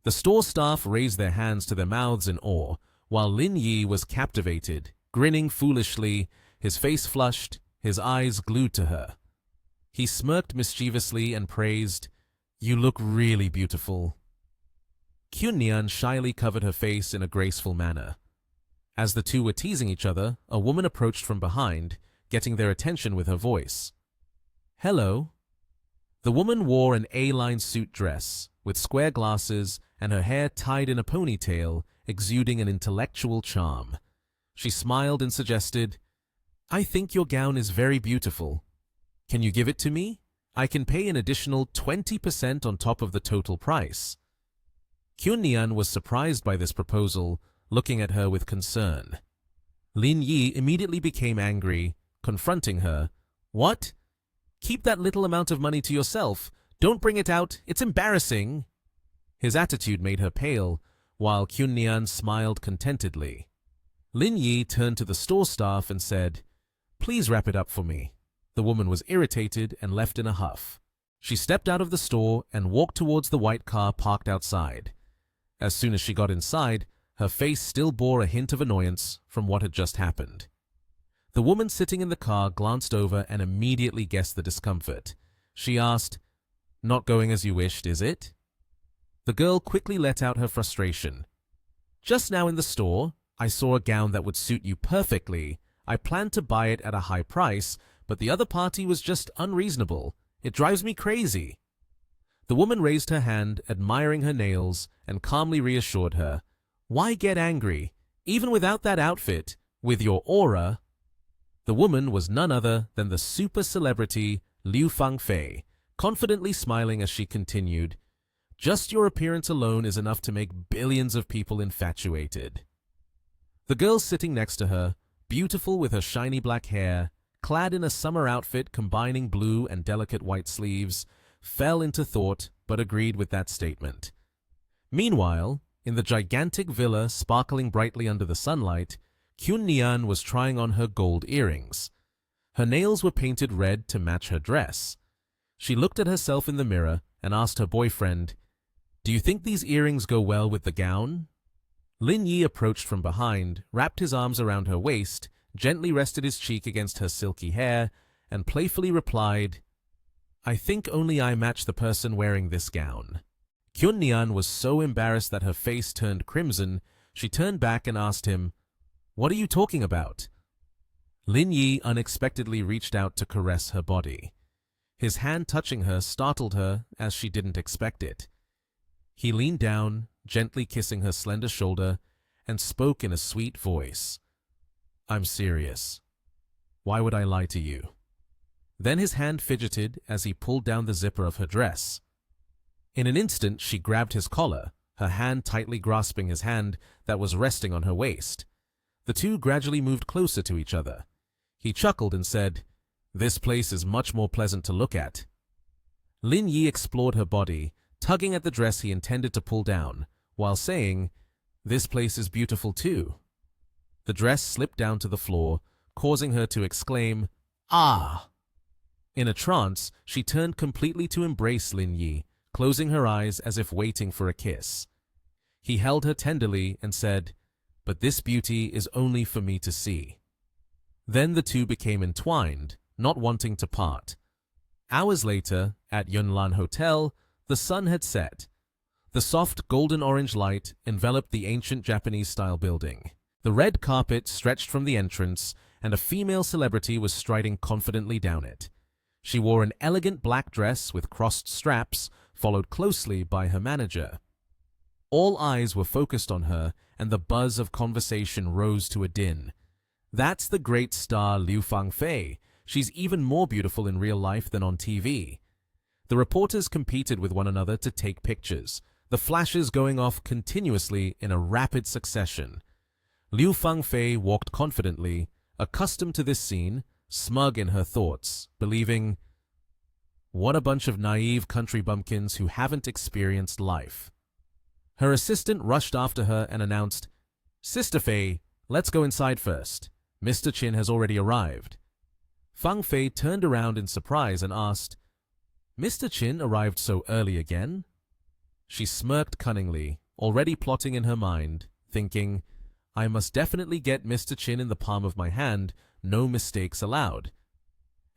The store staff raised their hands to their mouths in awe, while Lin Yi was captivated, grinning foolishly, his face flushed, his eyes glued to her. He smirked mischievously and praised, "You look really beautiful." Nian shyly covered her face in a graceful manner. As the 2 were teasing each other, a woman approached from behind, getting their attention with her voice. "Hello." The woman wore an A-line suit dress, with square glasses and her hair tied in a ponytail, exuding an intellectual charm. She smiled and suggested, "I think your gown is very beautiful. Can you give it to me? I can pay an additional 20% on top of the total price. Kyun-Nian was surprised by this proposal, looking at her with concern. Lin Yi immediately became angry, confronting her. What? Keep that little amount of money to yourself. Don't bring it out. It's embarrassing. His attitude made her pale, while Kyun-Nian smiled contentedly. Lin Yi turned to the store staff and said, "Please wrap it up for me." The woman was irritated and left in a huff. She stepped out of the store and walked towards the white car parked outside. As soon as she got inside, her face still bore a hint of annoyance from what had just happened. The woman sitting in the car glanced over and immediately guessed the discomfort. She asked, "Not going as you wished, is it?" The girl quickly let out her frustration. "Just now in the store, I saw a gown that would suit you perfectly. I planned to buy it at a high price, but the other party was just unreasonable. It drives me crazy." The woman raised her hand, admiring her nails, and calmly reassured her. "Why get angry? Even without that outfit, with your aura." The woman was none other than the super celebrity Liu Fangfei, confidently smiling as she continued, "Just your appearance alone is enough to make billions of people infatuated." The girl sitting next to her, beautiful with her shiny black hair, clad in a summer outfit combining blue and delicate white sleeves, fell into thought but agreed with that statement. Meanwhile, in the gigantic villa sparkling brightly under the sunlight, Kyun-Nian was trying on her gold earrings. Her nails were painted red to match her dress. She looked at herself in the mirror and asked her boyfriend, "Do you think these earrings go well with the gown?" Lin Yi approached from behind, wrapped his arms around her waist, gently rested his cheek against her silky hair, and playfully replied, "I think only I match the person wearing this gown." Kyun-Nian was so embarrassed that her face turned crimson. She turned back and asked him, "What are you talking about?" Lin Yi unexpectedly reached out to caress her body. His hand touching her startled her as she didn't expect it. He leaned down, gently kissing her slender shoulder, and spoke in a sweet voice. "I'm serious. Why would I lie to you?" Then his hand fidgeted as he pulled down the zipper of her dress. In an instant, she grabbed his collar, her hand tightly grasping his hand that was resting on her waist. The two gradually moved closer to each other. He chuckled and said, "This place is much more pleasant to look at." Lin Yi explored her body, tugging at the dress he intended to pull down, while saying, "This place is beautiful too." The dress slipped down to the floor, causing her to exclaim, "Ah!" In a trance, she turned completely to embrace Lin Yi, closing her eyes as if waiting for a kiss. He held her tenderly and said, "But this beauty is only for me to see." Then the two became entwined, not wanting to part. Hours later, at Yunlan Hotel, the sun had set. The soft golden-orange light enveloped the ancient Japanese-style building. The red carpet stretched from the entrance, and a female celebrity was striding confidently down it. She wore an elegant black dress with crossed straps, followed closely by her manager. All eyes were focused on her, and the buzz of conversation rose to a din. "That's the great star Liu Fangfei. She's even more beautiful in real life than on TV." The reporters competed with one another to take pictures, the flashes going off continuously in a rapid succession. Liu Fangfei walked confidently, accustomed to this scene, smug in her thoughts, believing, "What a bunch of naive country bumpkins who haven't experienced life." Her assistant rushed after her and announced, "Sister Fei, let's go inside first. Mr. Chin has already arrived." Fang Fei turned around in surprise and asked, "Mr. Chin arrived so early again?" She smirked cunningly, already plotting in her mind, thinking, "I must definitely get Mr. Chin in the palm of my hand, no mistakes allowed."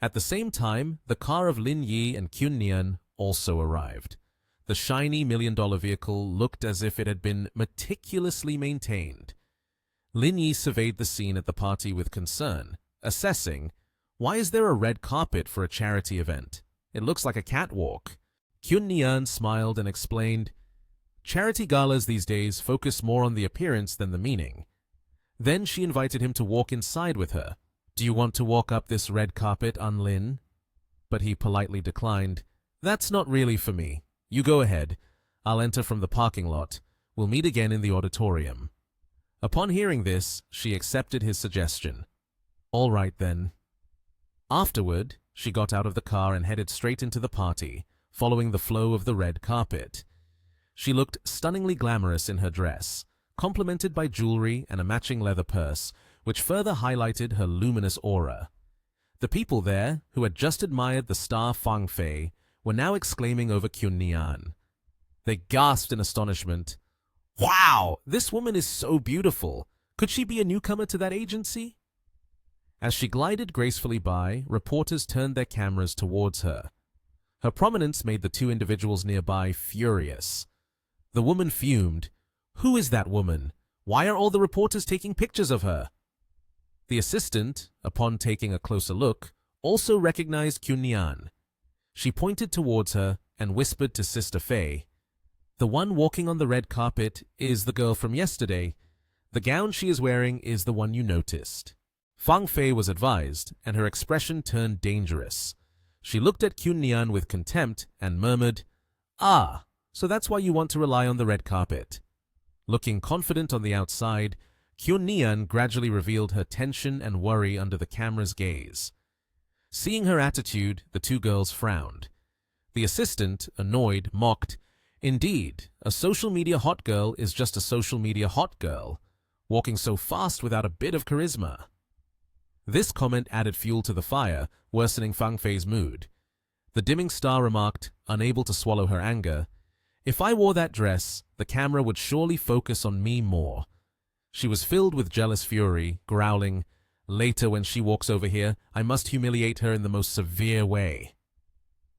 At the same time, the car of Lin Yi and Kyun-Nian also arrived. The shiny million-dollar vehicle looked as if it had been meticulously maintained. Lin Yi surveyed the scene at the party with concern, assessing, "Why is there a red carpet for a charity event? It looks like a catwalk." Kyun-Nian smiled and explained, "Charity galas these days focus more on the appearance than the meaning." Then she invited him to walk inside with her. "Do you want to walk up this red carpet, Lin?" but he politely declined. "That's not really for me. You go ahead. I'll enter from the parking lot. We'll meet again in the auditorium." Upon hearing this, she accepted his suggestion. "All right then." Afterward, she got out of the car and headed straight into the party, following the flow of the red carpet. She looked stunningly glamorous in her dress, complemented by jewelry and a matching leather purse, which further highlighted her luminous aura. The people there, who had just admired the star Fang Fei, were now exclaiming over Kyun Nian. They gasped in astonishment. "Wow! This woman is so beautiful! Could she be a newcomer to that agency?" As she glided gracefully by, reporters turned their cameras towards her. Her prominence made the two individuals nearby furious. The woman fumed. "Who is that woman? Why are all the reporters taking pictures of her?" The assistant, upon taking a closer look, also recognized Kyun Nian. She pointed towards her and whispered to Sister Fei, "The one walking on the red carpet is the girl from yesterday. The gown she is wearing is the one you noticed." Fang Fei was advised, and her expression turned dangerous. She looked at Kyun Nian with contempt and murmured, "Ah, so that's why you want to rely on the red carpet." Looking confident on the outside, Kyun Nian gradually revealed her tension and worry under the camera's gaze. Seeing her attitude, the two girls frowned. The assistant, annoyed, mocked, "Indeed, a social media hot girl is just a social media hot girl, walking so fast without a bit of charisma." This comment added fuel to the fire, worsening Fang Fei's mood. The dimming star remarked, unable to swallow her anger, "If I wore that dress, the camera would surely focus on me more." She was filled with jealous fury, growling, "Later when she walks over here, I must humiliate her in the most severe way."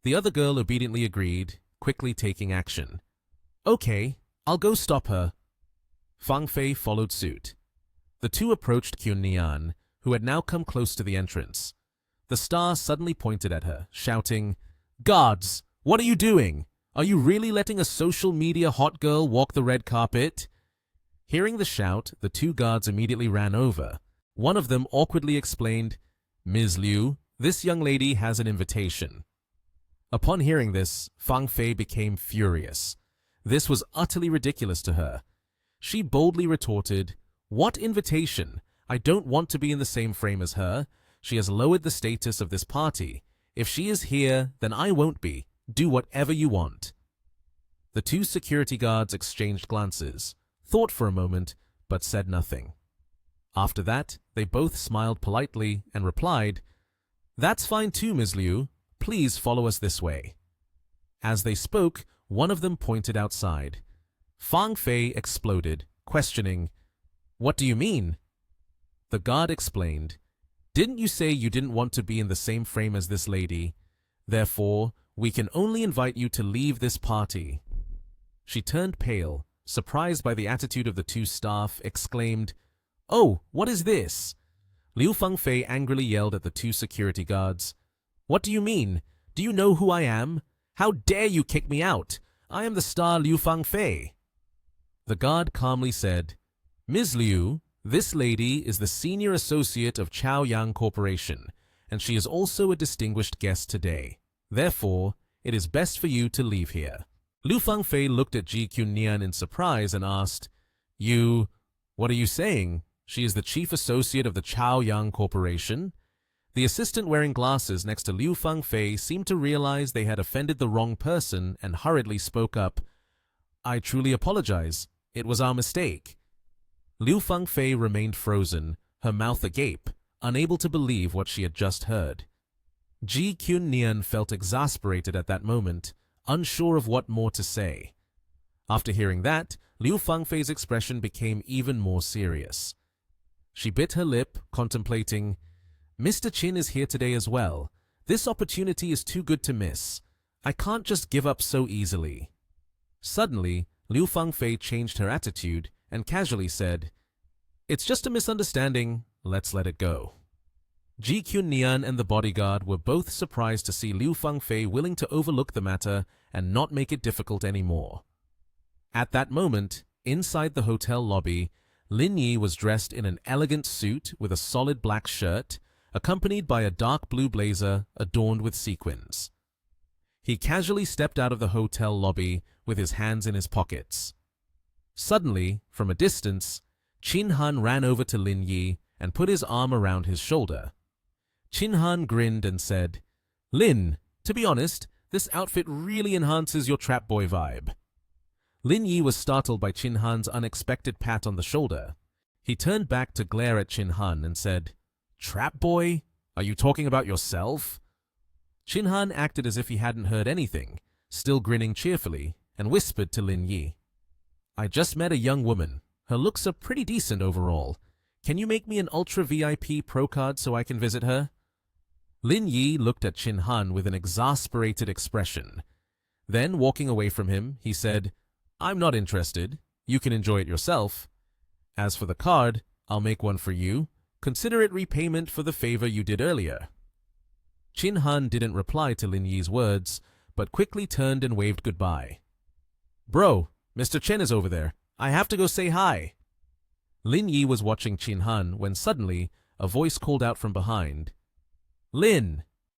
The other girl obediently agreed, quickly taking action. "Okay, I'll go stop her." Fang Fei followed suit. The two approached Kyun Nian, who had now come close to the entrance. The star suddenly pointed at her, shouting, "Guards, what are you doing? Are you really letting a social media hot girl walk the red carpet?" Hearing the shout, the two guards immediately ran over. One of them awkwardly explained, "Ms. Liu, this young lady has an invitation." Upon hearing this, Fang Fei became furious. This was utterly ridiculous to her. She boldly retorted, "What invitation? I don't want to be in the same frame as her. She has lowered the status of this party. If she is here, then I won't be. Do whatever you want." The two security guards exchanged glances, thought for a moment, but said nothing. After that, they both smiled politely and replied, "That's fine too, Ms. Liu. Please follow us this way." As they spoke, one of them pointed outside. Fang Fei exploded, questioning, "What do you mean?" The guard explained, "Didn't you say you didn't want to be in the same frame as this lady? Therefore, we can only invite you to leave this party." She turned pale, surprised by the attitude of the two staff, exclaimed, "Oh, what is this?" Liu Fangfei angrily yelled at the two security guards, "What do you mean? Do you know who I am? How dare you kick me out? I am the star Liu Fangfei." The guard calmly said, "Ms. Liu, this lady is the senior associate of Chaoyang Corporation, and she is also a distinguished guest today. Therefore, it is best for you to leave here." Liu Fangfei looked at Ji Qunnian in surprise and asked, What are you saying? She is the chief associate of the Chaoyang Corporation?" The assistant wearing glasses next to Liu Fangfei seemed to realize they had offended the wrong person and hurriedly spoke up, "I truly apologize. It was our mistake." Liu Fangfei remained frozen, her mouth agape, unable to believe what she had just heard. Ji Qunnian felt exasperated at that moment, unsure of what more to say. After hearing that, Liu Fangfei's expression became even more serious. She bit her lip, contemplating, "Mr. Qin is here today as well. This opportunity is too good to miss. I can't just give up so easily." Suddenly, Liu Fangfei changed her attitude and casually said, "It's just a misunderstanding. Let's let it go." Ji Qunnian and the bodyguard were both surprised to see Liu Fangfei willing to overlook the matter and not make it difficult anymore. At that moment, inside the hotel lobby, Lin Yi was dressed in an elegant suit with a solid black shirt, accompanied by a dark blue blazer adorned with sequins. He casually stepped out of the hotel lobby with his hands in his pockets. Suddenly, from a distance, Chin Han ran over to Lin Yi and put his arm around his shoulder. Chin Han grinned and said, "Lin, to be honest, this outfit really enhances your trap boy vibe." Lin Yi was startled by Chin Han's unexpected pat on the shoulder. He turned back to glare at Chin Han and said, "Trap boy? Are you talking about yourself?" Chin Han acted as if he hadn't heard anything, still grinning cheerfully, and whispered to Lin Yi, "I just met a young woman. Her looks are pretty decent overall. Can you make me an Ultra VIP Pro card so I can visit her?" Lin Yi looked at Chin Han with an exasperated expression. Then, walking away from him, he said, "I'm not interested. You can enjoy it yourself. As for the card, I'll make one for you. Consider it repayment for the favor you did earlier." Chin Han didn't reply to Lin Yi's words, but quickly turned and waved goodbye. "Bro, Mr. Chen is over there. I have to go say hi." Lin Yi was watching Chin Han when suddenly a voice called out from behind, "Lin,